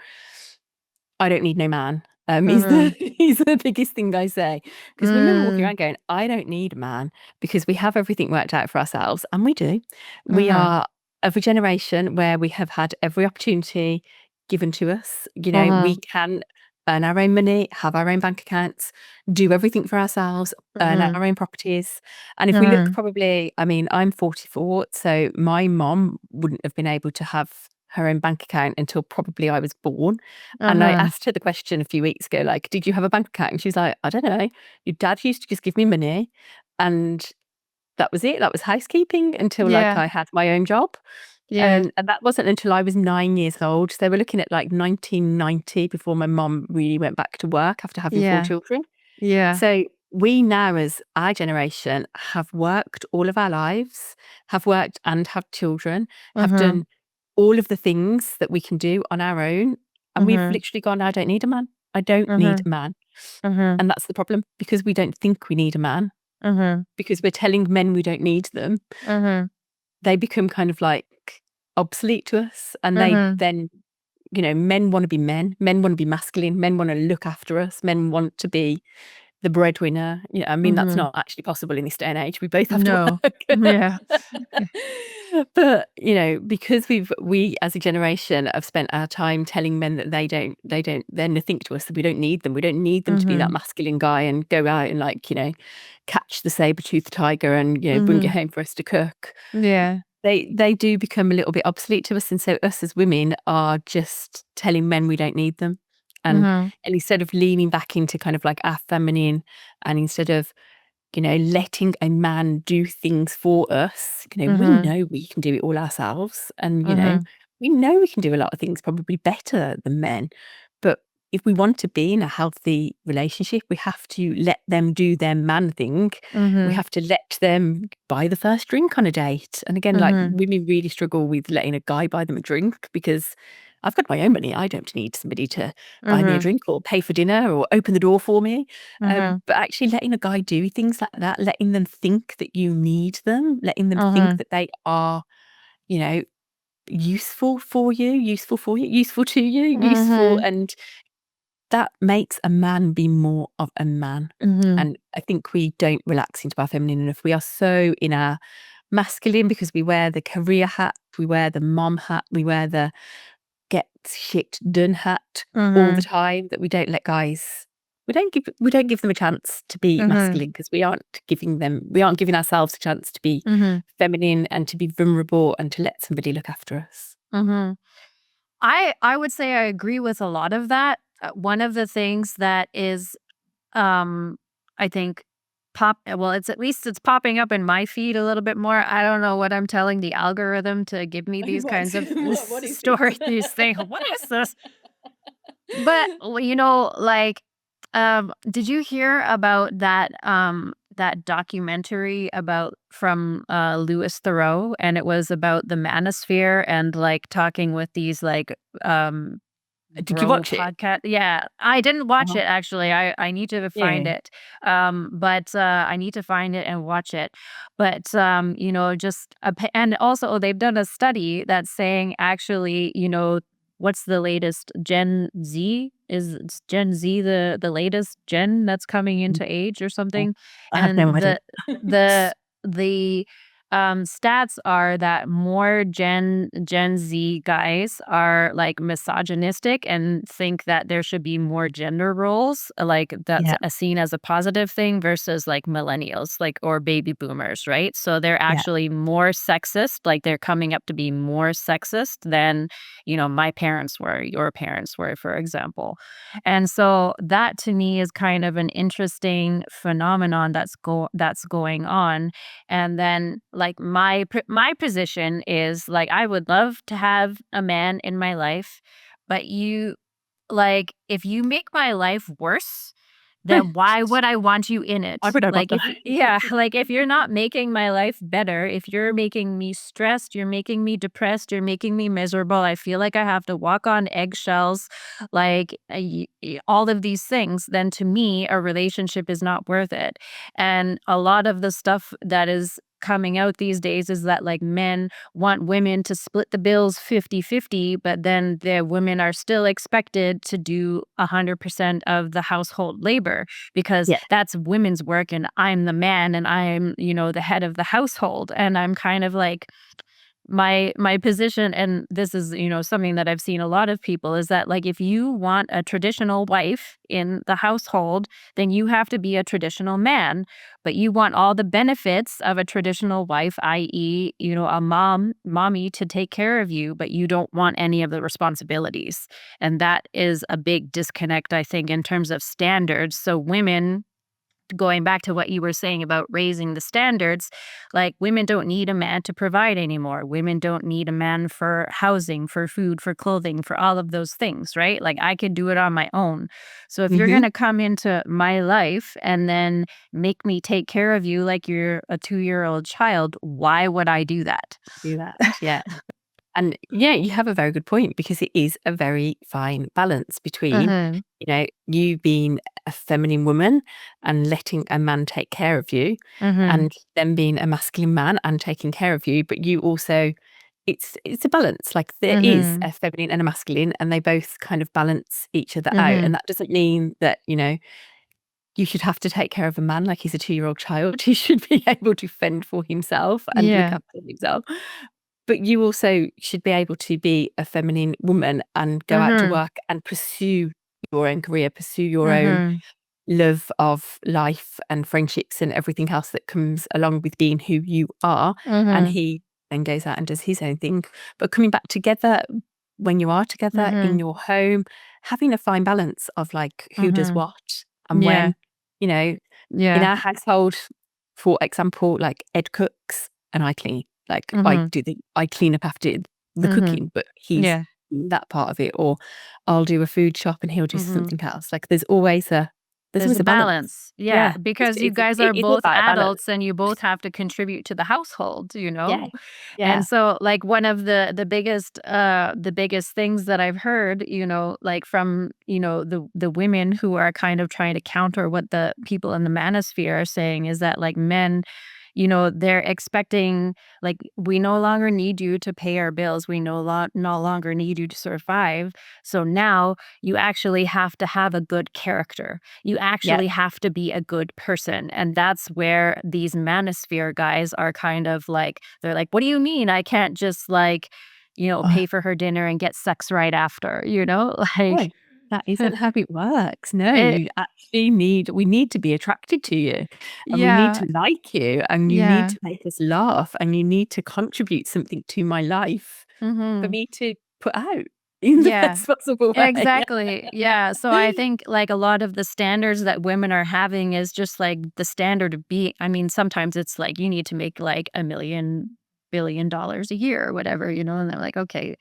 I don't need no man. Is the Mhm. is the biggest thing I say, because women walking Mm. around going, I don't need a man because we have everything worked out for ourselves, and we do. We Mhm. are of a generation where we have had every opportunity given to us. We Mhm. can earn our own money, have our own bank accounts, do everything for ourselves, earn Mhm. our own properties. And if we look, Mhm. probably, I mean, I'm 44, so my mom wouldn't have been able to have her own bank account until probably I was born. And I Mhm. asked her the question a few weeks ago, like, "Did you have a bank account?" And she was like, "I don't know. Your dad used to just give me money, and that was it. That was housekeeping until, like, Yeah. I had my own job." Yeah. And that wasn't until I was 9 years old. So we're looking at, like, 1990 before my mom really went back to work after having 4 Yeah. children. Yeah. So we now, as our generation, have worked all of our lives, have worked and have children, have Mhm. done all of the things that we can do on our own. And we've Mhm. literally gone, I don't need a man. I don't need Mhm. a man. Mhm. And that's the problem, because we don't think we need a man, Mhm. because we're telling men we don't need them. Mhm. They become kind of like obsolete to us. And they Mhm. then, men want to be men. Men want to be masculine. Men want to look after us. Men want to be the breadwinner. I mean, that's Mhm. not actually possible in this day and age. We both have to No. work. Yeah. But, because we as a generation have spent our time telling men that they're nothing to us, that we don't need them. We don't need them to be that Mhm. masculine guy and go out and, like, catch the saber-toothed tiger and, bring it Mhm. home for us to cook. Yeah. They do become a little bit obsolete to us, and so us as women are just telling men we don't need them. And Mhm. and instead of leaning back into kind of like our feminine, and instead of, letting a man do things for us, we Mhm. know we can do it all ourselves. And, Mhm. we know we can do a lot of things probably better than men. But if we want to be in a healthy relationship, we have to let them do their man thing. We have to let them buy the first drink on a date. And again, like women really struggle with letting a guy buy them a drink because I've got my own money. I don't need somebody to buy me a drink or pay for dinner or open the door for me. But actually letting a guy do things like that, letting them think that you need them, letting them think that they are, you know, useful to you, useful. And that makes a man be more of a man. And I think we don't relax into our feminine enough. We are so in our masculine because we wear the career hat, we wear the mom hat, we wear the get shit done hat all the time, that we don't let guys, we don't give them a chance to be masculine because we aren't giving ourselves a chance to be feminine and to be vulnerable and to let somebody look after us. I would say I agree with a lot of that. One of the things that is, I think, it's popping up in my feed a little bit more. I don't know what I'm telling the algorithm to give me these kinds of What is stories. These things. What is this? But you know, like, did you hear about that documentary about from Louis Theroux, and it was about the manosphere and like talking with these like Did you bro watch it? podcast. Yeah, I didn't watch Uh-huh. it actually. I need to find Yeah. it. But I need to find it and watch it. But you know, just and also they've done a study that's saying actually, you know, what's the latest Gen Z? Is Gen Z the latest gen that's coming into age or Yeah. something? I have And no idea. the the stats are that more Gen Z guys are like misogynistic and think that there should be more gender roles, like that's Yeah, seen as a positive thing versus like millennials, like or baby boomers, right? So they're yeah, actually more sexist, like they're coming up to be more sexist than, you know, my parents were, your parents were, for example. And so that to me is kind of an interesting phenomenon that's going on. And then like my position is like I would love to have a man in my life, but you like if you make my life worse, then why would I want you in I it? would have Like that. if yeah, like if you're not making my life better, if you're making me stressed, you're making me depressed, you're making me miserable, I feel like I have to walk on eggshells, like all of these things, then to me a relationship is not worth it. And a lot of the stuff that is coming out these days is that like men want women to split the bills 50-50, but then the women are still expected to do 100% of the household labor because Yeah, that's women's work and I'm the man and I'm, you know, the head of the household. And I'm kind of like, my position, and this is, you know, something that I've seen a lot of people, is that like if you want a traditional wife in the household, then you have to be a traditional man, but you want all the benefits of a traditional wife, i.e., you know, a mommy to take care of you, but you don't want any of the responsibilities. And that is a big disconnect, I think, in terms of standards. So women, going back to what you were saying about raising the standards, like women don't need a man to provide anymore. Women don't need a man for housing, for food, for clothing, for all of those things, right? Like I could do it on my own. So if you're going mhm, to come into my life and then make me take care of you like you're a 2-year-old child, why would I do that? do that, yeah. And yeah, you have a very good point because it is a very fine balance between, Mhm. you being a feminine woman and letting a man take care of you, Mhm. and them being a masculine man and taking care of you. But you also, it's a balance. Like there is Mhm. a feminine and a masculine, and they both kind of balance each other out. And Mhm. that doesn't mean that, you should have to take care of a man like he's a 2-year-old child. He should be able to fend for himself and look Yeah. after himself. But you also should be able to be a feminine woman and go out to Mhm. work and pursue your own career, pursue your own Mhm. love of life and friendships and everything else that comes along with being who you are. And Mhm. he then goes out and does his own thing. But coming back together, when you are together in Mhm. your home, having a fine balance of like who does Mhm. what and Yeah. when, you know, in Yeah. our household, for example, like Ed cooks and I clean. Like Mhm. I clean up after the Mhm. cooking, but he's Yeah. that part of it, or I'll do a food shop and he'll do Mhm. something else. Like there's There's always a a balance. balance. Yeah, Yeah, because you guys it are is all both about a balance. adults and you both have to contribute to the household, you Yeah, know? And yeah. so like one of the biggest things that I've heard, like from, the women who are kind of trying to counter what the people in the manosphere are saying is that like men, they're expecting like we no longer need you to pay our bills. We no longer need you to survive. So now you actually have to have a good character. You Yeah. actually have to be a good person. And that's where these manosphere guys are kind of like, they're like, what do you mean? I can't just like, Oh, pay for her dinner and get sex right after, no, Like, that isn't how it works. No, it, we need to be attracted to you, and we need yeah, to like you, and you need yeah, to make us laugh, and you need to contribute something to my life for hmm me to put out in the yeah. best possible way. Exactly. Yeah. So I think like a lot of the standards that women are having is just like the standard of being. I mean, sometimes it's like you need to make like $1 million billion a year or whatever, and they're like, okay.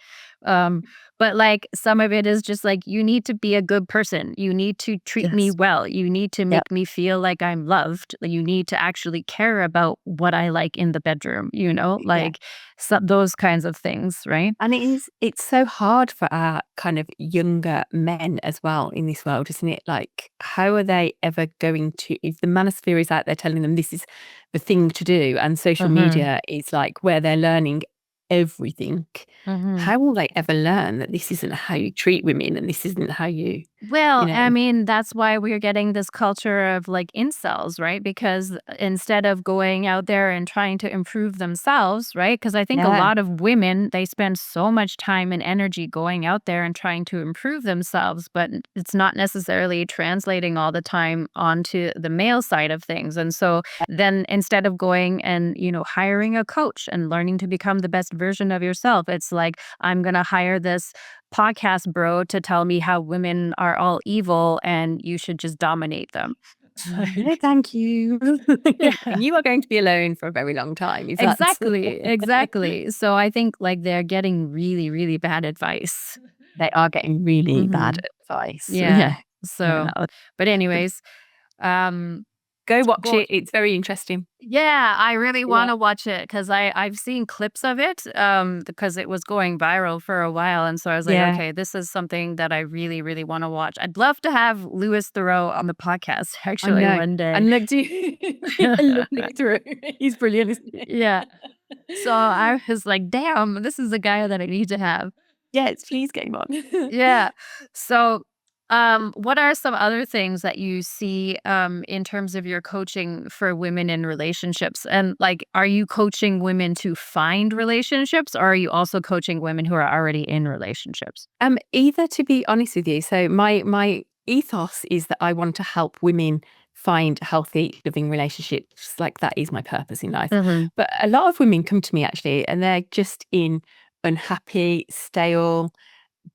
Um, but like some of it is just like you need to be a good person. You need to treat me Yes. well. You need to Yep. make me feel like I'm loved. Like, you need to actually care about what I like in the bedroom, Yeah. like those kinds of things, right? And it's so hard for our kind of younger men as well in this world, isn't it? Like, how are they ever going to, if the manosphere is out there telling them this is the thing to do, and social Mm-hmm. media is like where they're learning everything, Mm-hmm. how will they ever learn that this isn't how you treat women and this isn't how you Well, know? I mean, that's why we're getting this culture of like incels, right? Because instead of going out there and trying to improve themselves, right? Because I think a Yeah. lot of women, they spend so much time and energy going out there and trying to improve themselves, but it's not necessarily translating all the time onto the male side of things. And so then instead of going and, hiring a coach and learning to become the best version of yourself, it's like, I'm going to hire this podcast bro to tell me how women are all evil and you should just dominate them. It's No, like, thank you. yeah, And you are going to be alone for a very long time if that's exactly, exactly. So I think like they're getting really, really bad advice. they are getting really bad Hmm. advice. Yeah. Yeah. Yeah, So, but anyways, um, go watch go. it. It's very interesting. Yeah, I really Yeah. wanna watch it because I've seen clips of it, because it was going viral for a while, and so I was like, Yeah. "Okay, this is something that I really, really wanna watch." I'd love to have Louis Theroux on the podcast I actually know. one day. And look, do I love Louis Theroux. He's brilliant, isn't he? Yeah. So I was like, "Damn, this is the guy that I need to have." Yes, please game on. Yeah. So, what are some other things that you see, in terms of your coaching for women in relationships? And like, are you coaching women to find relationships, or are you also coaching women who are already in relationships? Either, to be honest with you. So my ethos is that I want to help women find healthy living relationships. Like, that is my purpose in life. Mhm. But a lot of women come to me actually, and they're just in unhappy, stale,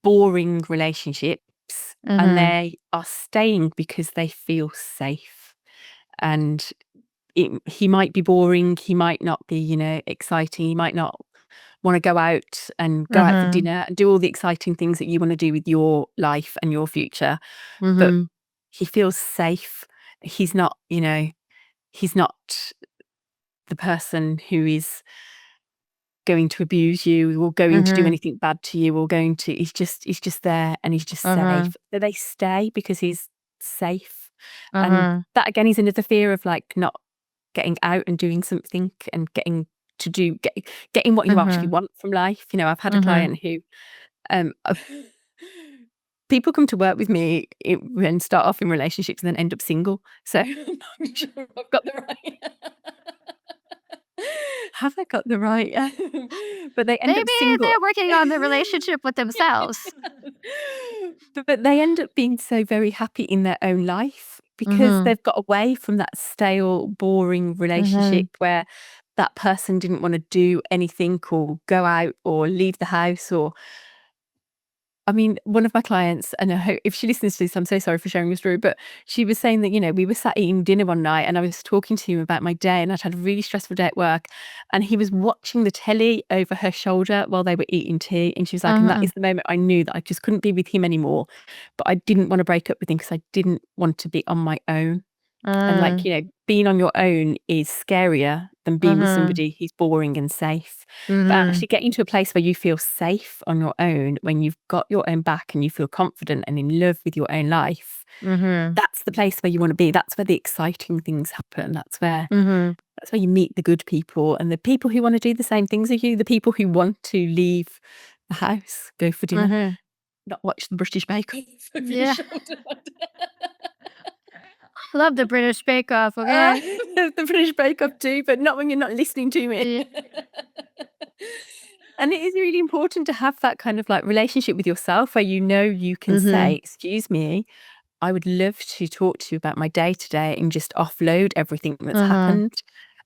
boring relationships, and Mhm. they are staying because they feel safe. And he might be boring, he might not be, exciting, he might not want to go out for Mhm. dinner and do all the exciting things that you want to do with your life and your future, but Mhm. he feels safe. He's not the person who is going to abuse you or going to do Mhm. anything bad to you, or he's just there, and he's just safe. Mhm. So they stay because he's safe. And Mhm. that again is another fear of like not getting out and doing something and getting what you actually Mhm. want from life. I've had a Mhm. client who um people come to work with me and start off in relationships and then end up single. So I'm not sure I've got the right have I got the right but they end up Maybe single. they're working on the relationship with themselves. But they end up being so very happy in their own life because Mhm. they've got away from that stale, boring relationship Mhm. where that person didn't want to do anything or go out or leave the house, or I mean, one of my clients, and I hope if she listens to this, I'm so sorry for sharing this story, but she was saying that, we were sat eating dinner one night and I was talking to him about my day, and I'd had a really stressful day at work, and he was watching the telly over her shoulder while they were eating tea. And she was like, and that Uh-huh. is the moment I knew that I just couldn't be with him anymore. But I didn't want to break up with him because I didn't want to be on my own. And like, Uh, being on your own is scarier than being with uh-huh. somebody who's boring and safe. But Mhm. actually getting to a place where you feel safe on your own, when you've got your own back and you feel confident and in love with your own life, Mhm. that's the place where you want to be. That's where the exciting things happen. Mhm. That's where you meet the good people and the people who want to do the same things as you, the people who want to leave the house, go for dinner, Mhm. not watch the British Bake Off over your Yeah. shoulder. Love the British Bake Off, okay? The British Bake Off too, but not when you're not listening to me. Yeah. And it is really important to have that kind of like relationship with yourself where you can say, Mhm. "Excuse me, I would love to talk to you about my day today," and just offload everything that's Uh-huh. happened.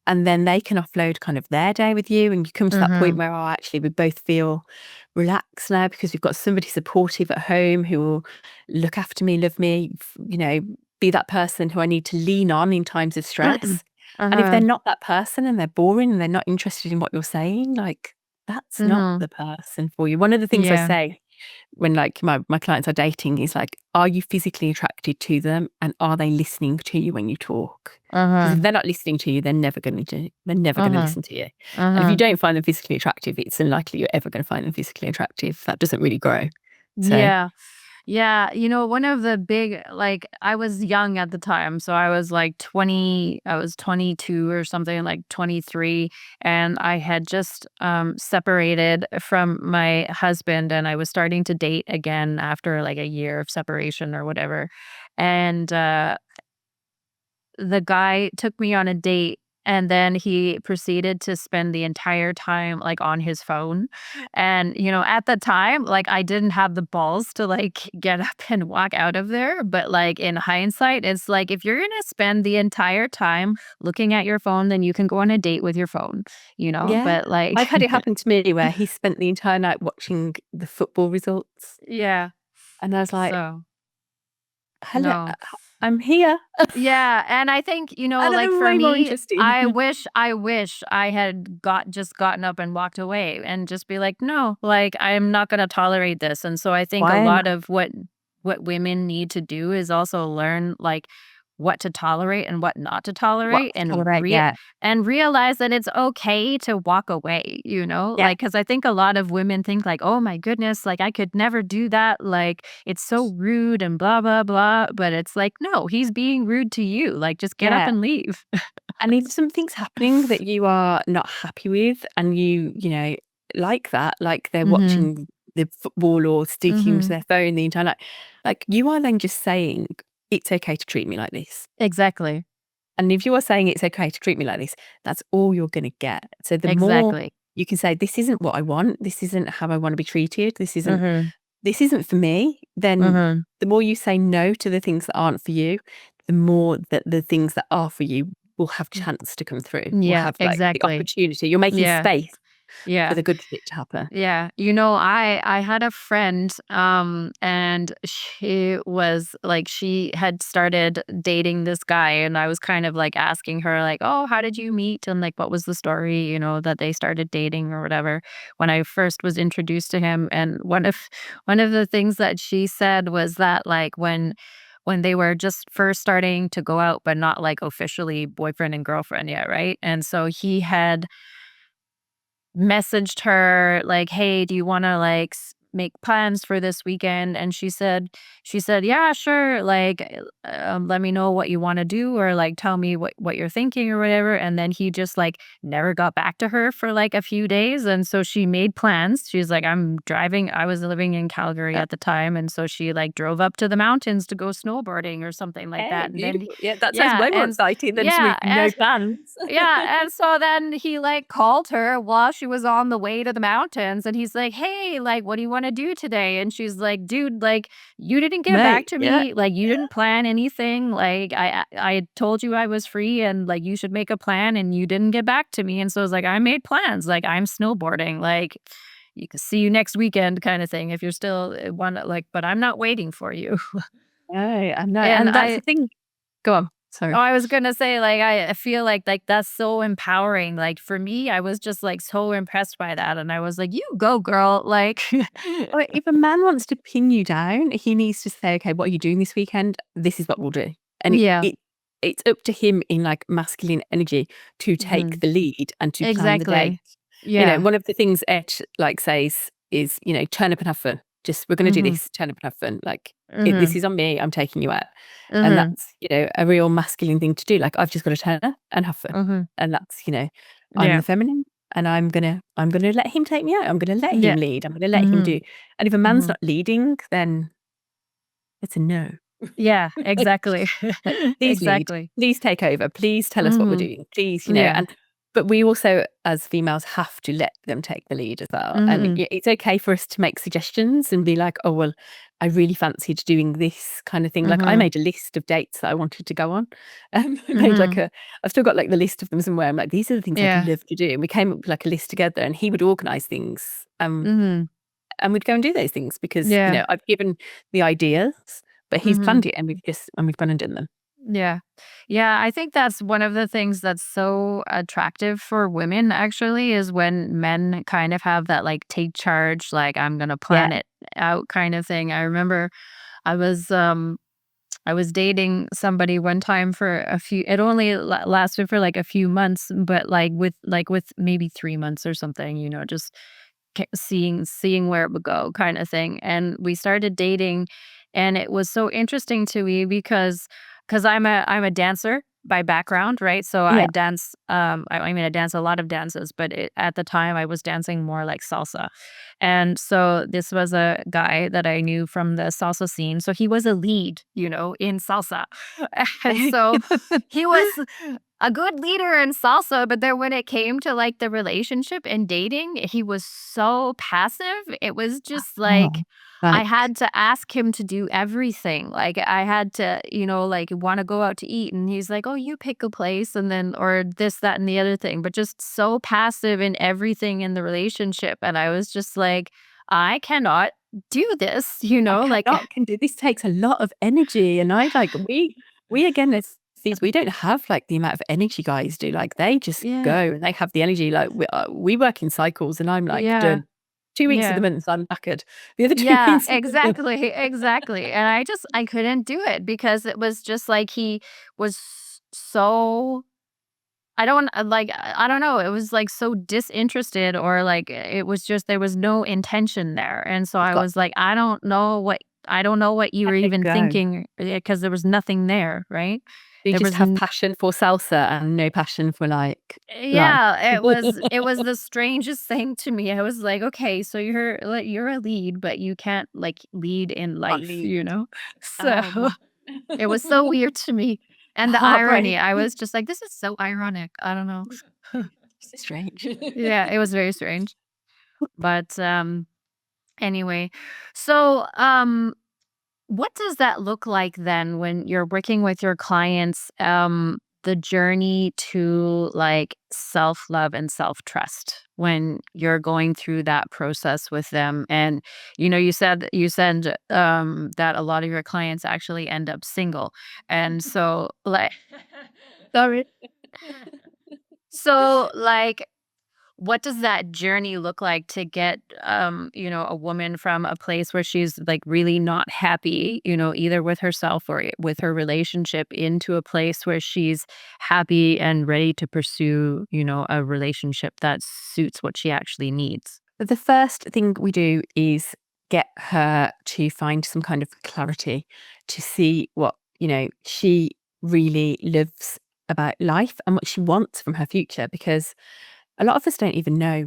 And then they can offload kind of their day with you. And you come to that point Mhm. where, oh, actually, we both feel relaxed now because we've got somebody supportive at home who will look after me, love me, be that person who I need to lean on in times of stress. And if they're Uh-huh. not that person and they're boring and they're not interested in what you're saying, like, that's not Mhm. the person for you. One of the things I Yeah. say when like my clients are dating is like, are you physically attracted to them and are they listening to you when you talk? Because Uh-huh. if they're not listening to you, they're never going to Uh-huh. listen to you. And if you Uh-huh. don't find them physically attractive, it's unlikely you're ever going to find them physically attractive. That doesn't really grow. So Yeah. Yeah, one of the big I was young at the time, so I was like 20, I was 22 or something, like 23, and I had just separated from my husband and I was starting to date again after like a year of separation or whatever. And the guy took me on a date and then he proceeded to spend the entire time like on his phone. And at the time, like I didn't have the balls to like get up and walk out of there, but like in hindsight it's like if you're going to spend the entire time looking at your phone, then you can go on a date with your phone, yeah, but like I've had it happen to me where he spent the entire night watching the football results. yeah. And I was like, So, hello, no. I'm here. Yeah, and I think, And like I'm for way more me, interesting. I wish I had gotten up and walked away and just be like, "No, like I'm not gonna tolerate this." And so I think a Why am lot I? of what women need to do is also learn like what to tolerate and what not to What tolerate to tolerate? Yeah. and realize that it's okay to walk away, Yeah. Like cuz I think a lot of women think like, "Oh my goodness, like I could never do that. Like it's so rude and blah blah blah." But it's like, "No, he's being rude to you. Like just get up Yeah. and leave." And if something's happening that you are not happy with and like that, like they're Mhm. watching the football or sticking to Mhm. their phone the entire night, like you are then just saying, it's okay to treat me like this. Exactly. And if you are saying it's okay to treat me like this, that's all you're going to get. So the more Exactly. you can say, this isn't what I want, this isn't how I want to be treated, Mhm. this isn't for me, then Mhm. the more you say no to the things that aren't for you, the more that the things that are for you will have chance to come through, will Yeah, have like the exactly. opportunity. You're making Yeah. space for Yeah. the good shit to happen. Yeah, I had a friend, and she was like, she had started dating this guy, and I was kind of like asking her, like, "Oh, how did you meet?" And like, what was the story, that they started dating or whatever. When I first was introduced to him, and one of the things that she said was that like when they were just first starting to go out, but not like officially boyfriend and girlfriend yet, right? And so he had messaged her like, "Hey, do you wanna, like, make plans for this weekend?" And she said, "Yeah, sure, like, let me know what you wanna do or, like, tell me what you're thinking or whatever." And then he just, like, never got back to her for, like, a few days, and so she made plans. She's like, "I'm driving." I was living in Calgary Uh, at the time, and so she, like, drove up to the mountains to go snowboarding or something like Hey, that, and then beautiful. Yeah, that sounds yeah, way more and exciting than just yeah, with no plans. yeah, and so then he, like, called her while she was on the way to the mountains, and he's like, "Hey, like, what do you wanna do today?" And she's like, "Dude, like, you didn't get back Mate, to yeah, me, like, you didn't plan anything, like, I told you I was free and, like, you should make a plan, and you didn't get back to me." And so it's like, "I made plans, like, I'm snowboarding," like, you can see you next weekend kind of thing if you're still one like, but I'm not waiting for you. No, I know, And and that's the thing. Go on. Sorry. I was gonna say, like, I feel like that's so empowering. Like for me, I was just like so impressed by that, and I was like, "You go, girl!" Like, Or if a man wants to pin you down, he needs to say, "Okay, what are you doing this weekend? This is what we'll do." And yeah, it's up to him in, like, masculine energy to hmm take the lead and to plan the day. exactly. Yeah. One of the things Ed, like, says is, "Turn up and have fun. Just we're gonna do Mhm. this, turn up and have fun. Like, this Mhm. is on me, I'm taking you out." And Mhm. that's, a real masculine thing to do. Like, I've just gotta turn up and have fun. Mhm. And that's, I'm Yeah. the feminine, and I'm gonna let him take me out. I'm gonna let him Yeah. lead. I'm gonna let him Mhm. do. And if a man's Mhm. not leading, then it's a no. Yeah. Like Exactly. like, "Please lead. exactly. Please take over. Please tell us what we're Mhm. doing. Please," Yeah. but we also, as females, have to let them take the lead as well. And Mhm. it's okay for us to make suggestions and be like, "Oh, well, I really fancied doing this kind of thing." Like, I Mhm. made a list of dates that I wanted to go on. I made like Mhm. I've still got like the list of them somewhere. I'm like, "These are the things I'd Yeah. love to do." And we came up with like a list together, and he would organize things. Mhm. And we'd go and do those things because, Yeah. I've given the ideas, but he's Mhm. planned it, and we've gone and done them. Yeah. Yeah, I think that's one of the things that's so attractive for women actually is when men kind of have that like take charge, like I'm gonna Yeah. plan it out kind of thing. I remember I was I was dating somebody one time for a few it only lasted for like a few months, but like with maybe 3 months or something, just seeing where it would go kind of thing. And we started dating, and it was so interesting to me because I'm a dancer by background, right? So I Yeah. dance I mean I dance a lot of dances, but at the time I was dancing more like salsa. And so this was a guy that I knew from the salsa scene. So he was a lead, in salsa. And so he was a good leader in salsa, but then when it came to like the relationship and dating, he was so passive. It was just like Oh, I like, had to ask him to do everything. Like I had to, like want to go out to eat and he's like, "Oh, you pick a place," and then or this that and the other thing, but just so passive in everything in the relationship. And I was just like, I cannot do this, I like cannot can do this takes a lot of energy, and I like we again, as these we don't have, like, the amount of energy guys do, like, they just go yeah. and they have the energy, like, we work in cycles, and I'm like, Yeah. "Done." 2 weeks of the Yeah. month, I'm knackered. The other 2 Yeah, weeks of the month exactly, exactly, and I couldn't do it because it was just like he was so I don't know, it was, like, so disinterested or, like, it was just there was no intention there, and so I've I got was like, I don't know what you were let it even go. thinking," because there was nothing there, right? You There just was have passion for salsa and no passion for, like, life. yeah, it was the strangest thing to me. I was like, "Okay, so you're a lead, but you can't, like, lead in Can't life," lead. you know? So, Oh, my. it was so weird to me, and the irony, Heartbreak. I was just like, "This is so ironic." I don't know. So strange. Yeah, it was very strange. But, anyway, so, what does that look like then when you're working with your clients, the journey to like self love and self trust when you're going through that process with them? And you said that a lot of your clients actually end up single, and so like, Sorry. so what does that journey look like to get a woman from a place where she's like really not happy, either with herself or with her relationship into a place where she's happy and ready to pursue, a relationship that suits what she actually needs? The first thing we do is get her to find some kind of clarity to see what, she really loves about life and what she wants from her future, because a lot of us don't even know,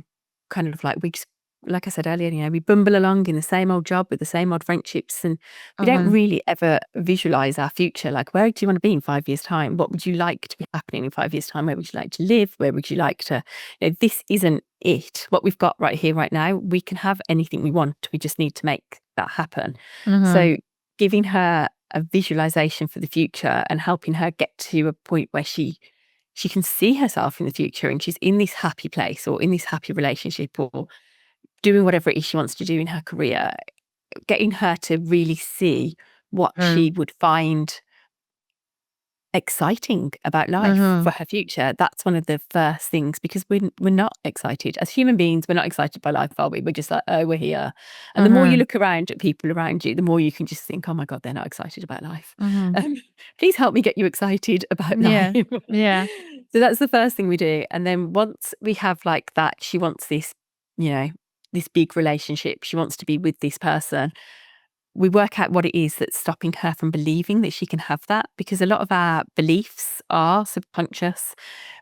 kind of like we just, like I said earlier, we bumble along in the same old job with the same old friendships, and we don't Mhm. really ever visualize our future. Like, where do you want to be in 5 years' time? What would you like to be happening in 5 years' time? Where would you like to live? Where would you like to, this isn't it. What we've got right here, right now, we can have anything we want. We just need to make that happen. Mhm. So, giving her a visualization for the future and helping her get to a point where she can see herself in the future and she's in this happy place or in this happy relationship or doing whatever it is she wants to do in her career, getting her to really see what she would find exciting about life for her future. That's one of the first things, because we're not excited as human beings. We're not excited by life, are we? We're just like, oh, we're here. And the more you look around at people around you, the more you can just think, oh my God, they're not excited about life. Please help me get you excited about life. Yeah. Yeah. So that's the first thing we do. And then once we have like that, she wants this, this big relationship. She wants to be with this person. We work out what it is that's stopping her from believing that she can have that, because a lot of our beliefs are subconscious.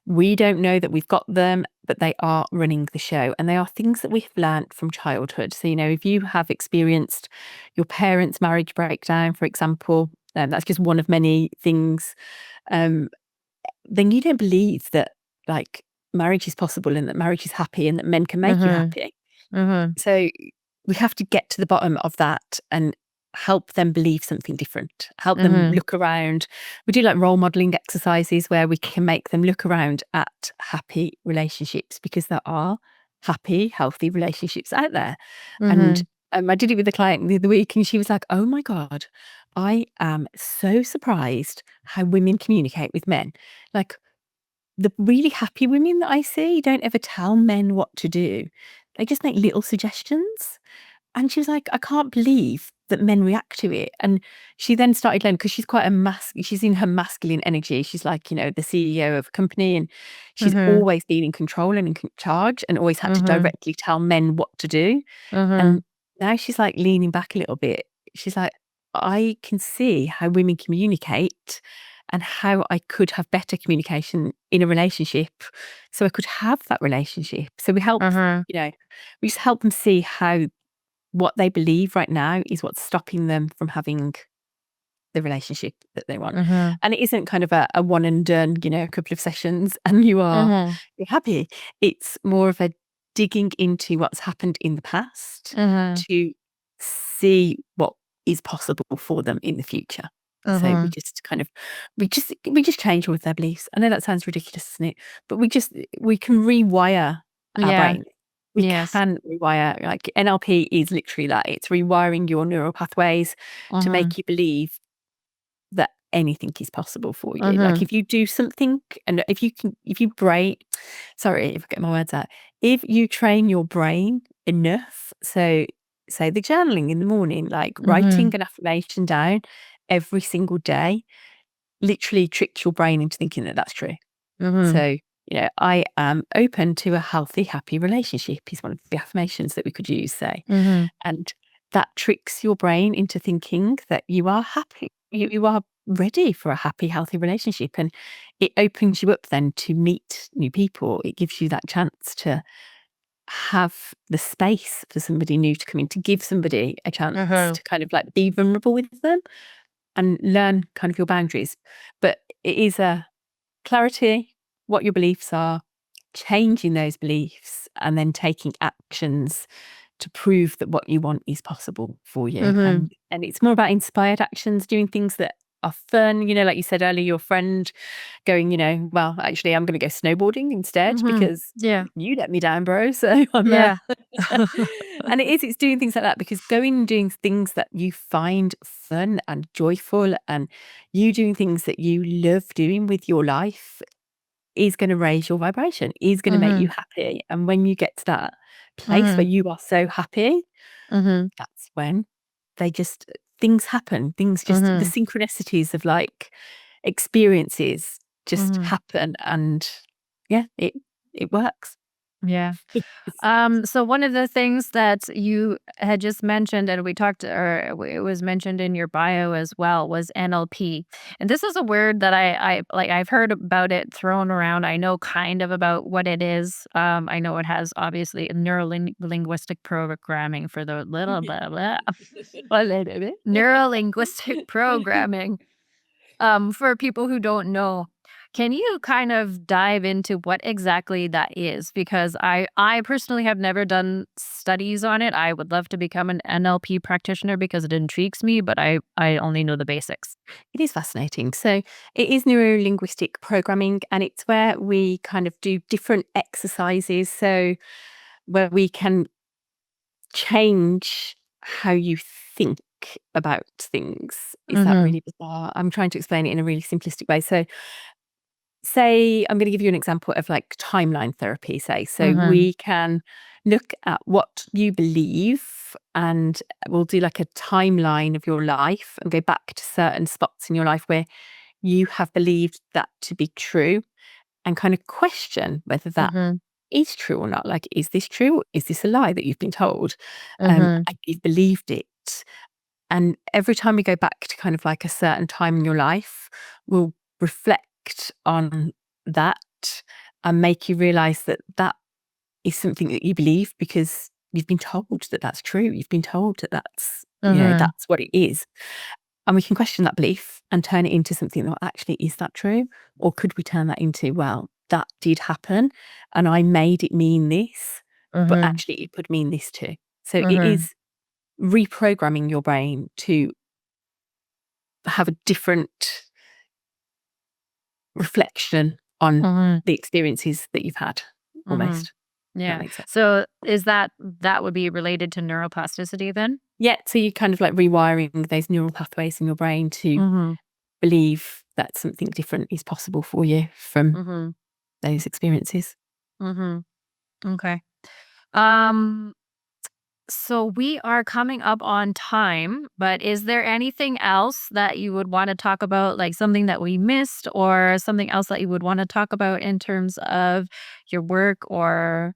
We don't know that we've got them, but they are running the show, and they are things that we have learnt from childhood. So, if you have experienced your parents' marriage breakdown, for example, that's just one of many things, then you don't believe that like marriage is possible and that marriage is happy and that men can make you happy. So we have to get to the bottom of that and help them believe something different, help them look around. We do like role modeling exercises where we can make them look around at happy relationships, because there are happy, healthy relationships out there. And I did it with a client the other week, and she was like, oh my God, I am so surprised how women communicate with men. Like, the really happy women that I see don't ever tell men what to do. They just make little suggestions. And she was like, I can't believe that men react to it. And she then started learning, because she's quite she's in her masculine energy. She's like, the CEO of a company, and she's always been in control and in charge, and always had to directly tell men what to do. And now she's like leaning back a little bit. She's like, I can see how women communicate and how I could have better communication in a relationship, so I could have that relationship. So we help, we just help them see how what they believe right now is what's stopping them from having the relationship that they want. And it isn't kind of a one and done, a couple of sessions and you're happy. It's more of a digging into what's happened in the past to see what is possible for them in the future. So we just kind of we just change all of their beliefs. I know that sounds ridiculous, isn't it? But we can rewire our Yeah. brain. We Yes. can rewire. Like NLP is literally that. It's rewiring your neural pathways to make you believe that anything is possible for you. Like if you do something, and if you brain, sorry if I get my words out, if you train your brain enough, so say the journaling in the morning, like writing an affirmation down every single day, literally tricks your brain into thinking that that's true. So, I am open to a healthy, happy relationship is one of the affirmations that we could use, say. And that tricks your brain into thinking that you are happy, you are ready for a happy, healthy relationship. And it opens you up then to meet new people. It gives you that chance to have the space for somebody new to come in, to give somebody a chance to kind of like be vulnerable with them and learn kind of your boundaries. But it is a clarity, what your beliefs are, changing those beliefs, and then taking actions to prove that what you want is possible for you. And it's more about inspired actions, doing things that are fun. Like you said earlier, your friend going, well, actually, I'm going to go snowboarding instead because Yeah. you let me down, bro. So I'm Yeah. and it's doing things like that, because going and doing things that you find fun and joyful, and you doing things that you love doing with your life, is going to raise your vibration, is going to make you happy. And when you get to that place where you are so happy, that's when things happen. Things just, the synchronicities of like experiences just happen. And yeah, it works. Yeah. So one of the things that you had just mentioned, and we talked, or it was mentioned in your bio as well, was NLP. And this is a word that I like. I've heard about it thrown around. I know kind of about what it is. I know it has obviously neuro linguistic programming for the little blah blah. A little bit. Neuro linguistic programming. For people who don't know, can you kind of dive into what exactly that is? Because I personally have never done studies on it. I would love to become an NLP practitioner because it intrigues me, but I only know the basics. It is fascinating. So it is neuro-linguistic programming, and it's where we kind of do different exercises. So where we can change how you think about things. Is that Mhm. really bizarre? I'm trying to explain it in a really simplistic way. So, say I'm going to give you an example of like timeline therapy, say. So, Mhm. we can look at what you believe and we'll do like a timeline of your life and go back to certain spots in your life where you have believed that to be true and kind of question whether that Mhm. is true or not. Like, is this true? Is this a lie that you've been told? Mhm. You've believed it. And every time we go back to kind of like a certain time in your life, we'll reflect on that and make you realize that that is something that you believe because you've been told that that's true. You've been told that that's, Mhm. that's what it is. And we can question that belief and turn it into something that actually is that true? Or could we turn that into, well, that did happen and I made it mean this, but Mhm. actually it could mean this too. So it Mhm. is reprogramming your brain to have a different reflection on Mhm. the experiences that you've had, Mhm. almost. If that Yeah. makes sense. So is that would be related to neuroplasticity then? Yeah. So you're kind of like rewiring those neural pathways in your brain to Mhm. believe that something different is possible for you from Mhm. those experiences. Mhm. Okay. Um so we are coming up on time, but is there anything else that you would want to talk about, like something that we missed or something else that you would want to talk about in terms of your work or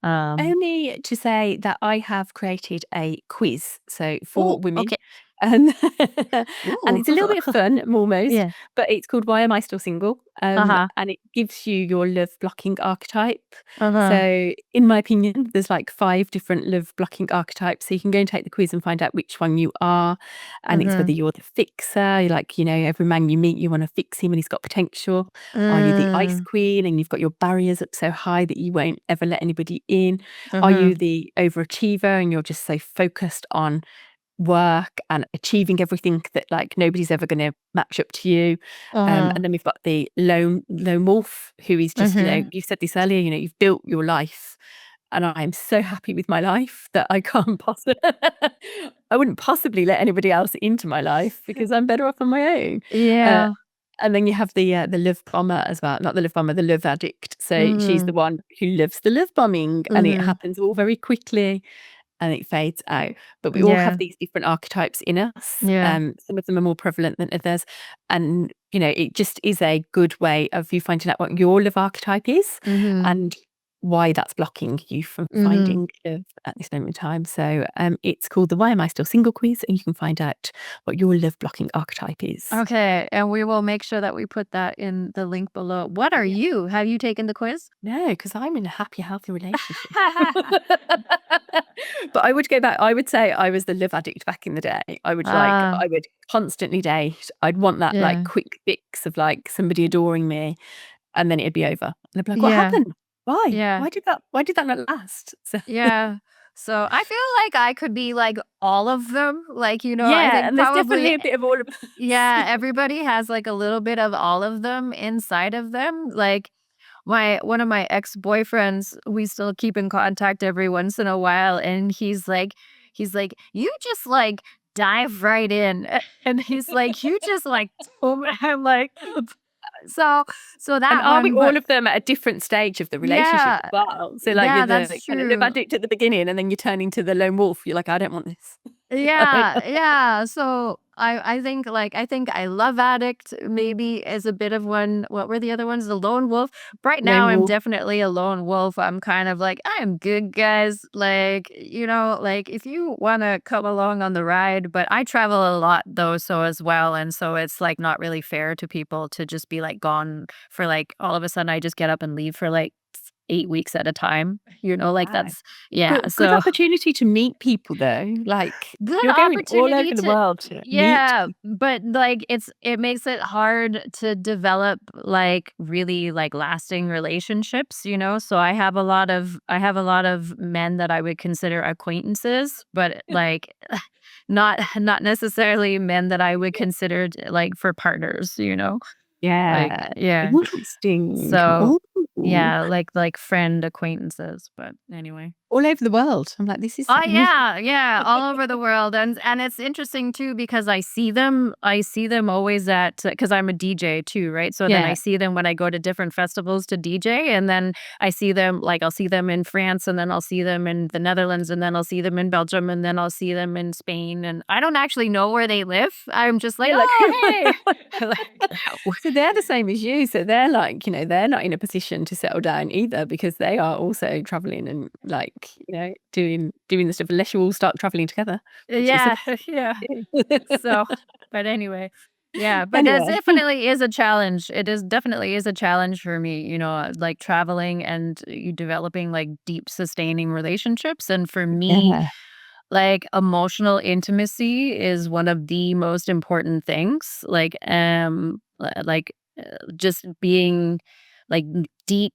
um Only to say that I have created a quiz, so for Oh, women, okay. and and Ooh. it's a little bit of fun, almost, Yeah. but it's called "Why Am I Still Single?" Uh-huh. And it gives you your love blocking archetype. Uh-huh. So, in my opinion, there's like 5 different love blocking archetypes. So you can go and take the quiz and find out which one you are, and it's whether Mhm. you're the fixer, like every man you meet, you want to fix him and he's got potential. Are you the ice Mm. queen and you've got your barriers up so high that you won't ever let anybody in? Are Mhm. you the overachiever and you're just so focused on work and achieving everything that like nobody's ever going to match up to you? Uh-huh. And then we've got the lone wolf who is just, Mhm. you said this earlier, you've built your life. And I'm so happy with my life that I can't possibly, I wouldn't possibly let anybody else into my life because I'm better off on my own. Uh, Yeah. and then you have the love bomber as well, not the love bomber, the love addict. So she's the Mhm. one who loves the love bombing, and it Mhm. happens all very quickly and it fades out. But we all have Yeah. these different archetypes in us. Yeah. Some of them are more prevalent than others. And, it just is a good way of you finding out what your love archetype is Mhm. and why that's blocking you from Mhm. finding love at this moment in time. So it's called the Why Am I Still Single quiz, and you can find out what your love blocking archetype is. Okay, and we will make sure that we put that in the link below. What are Yeah. you? Have you taken the quiz? No, because I'm in a happy, healthy relationship. But I would go back. I would say I was the love addict back in the day. Ah, I would constantly date. I'd want that like yeah. quick fix of like somebody adoring me, and then it'd be over. And I'd be like, "What Yeah. happened? Why? Yeah. Why did that not last?" So Yeah. So I feel like I could be like all of them. Like, I yeah, think and there's probably definitely a bit of all of us. yeah, everybody has like a little bit of all of them inside of them. Like my one of my ex-boyfriends, we still keep in contact every once in a while, and he's like, "You just like dive right in." And he's like, "You just like," I'm like, so And that are we one, but all of them at a different stage of the relationship yeah, as well? So like you're yeah, the that's kind of love true. addict at the beginning, and then you turn into the lone wolf. You're like, "I don't want this." Yeah, yeah. So I think I love addict maybe is a bit of one. What were the other ones? The lone wolf. Right now Lone I'm wolf. definitely a lone wolf. I'm kind of like I'm good guys. Like, like if you want to come along on the ride, but I travel a lot though so as well, and so it's like not really fair to people to just be like gone for like all of a sudden I just get up and leave for like 8 weeks at a time. Like Wow. that's yeah. Good So opportunity to meet people though. Like good you're going all opportunity over the to world to meet yeah, but, like, it makes it hard to develop, like, really, like, lasting relationships. So I have a lot of men that I would consider acquaintances, but, like, not necessarily men that I would consider like, for partners. Like, Yeah. yeah. Interesting. So Ooh. Yeah, like friend acquaintances, but anyway. all over the world. I'm like, this is Oh, yeah, yeah, all over the world, and it's interesting too because I see them always at because I'm a DJ too, right? So then I yeah, see them when I go to different festivals to DJ, and then I see them like, I'll see them in France, and then I'll see them in the Netherlands, and then I'll see them in Belgium, and then I'll see them in Spain, and I don't actually know where they live. I'm just like, yeah, like "Oh, hey." Like, so they're the same as you. So they're like, they're not in a position to settle down either because they are also traveling and like, doing the stuff unless you all start traveling together, which is yeah, yeah. So, but anyway, yeah, but that anyway. definitely is a challenge. It is definitely is a challenge for me, like traveling and you developing like deep sustaining relationships. And for me, Yeah, like emotional intimacy is one of the most important things. Just being like deep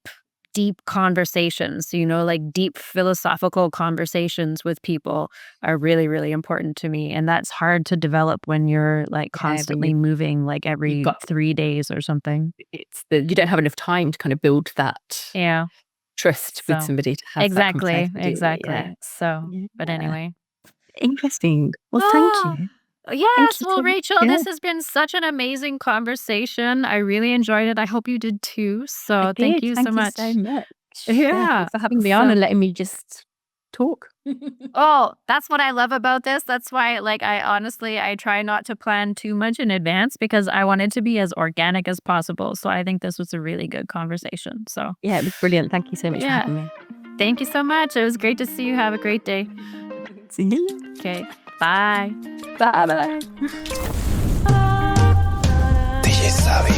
deep conversations, like deep philosophical conversations with people are really, really important to me. And that's hard to develop when you're like yeah. When constantly moving like you've every got 3 days or something. you don't have enough time to kind of build that Yeah. trust with So somebody to have that exactly, conversation, do you? Yeah. exactly. So, but Yeah. anyway. Interesting. Well, thank Ah, you. Thank yes. you Well, so Rachel, yeah, this has been such an amazing conversation. I really enjoyed it. I hope you did too. I So thank did. you so Thank you so much. much. Yeah, Yeah. thanks for having me on So and letting me just talk. Oh, that's what I love about this. That's why, like, I try not to plan too much in advance because I want it to be as organic as possible. So I think this was a really good conversation. So, Yeah, it was brilliant. Thank you so much for yeah. having me. Thank you so much. It was great to see you. Have a great day. See you. Okay. Bye. Bye bye. DJ Savvy.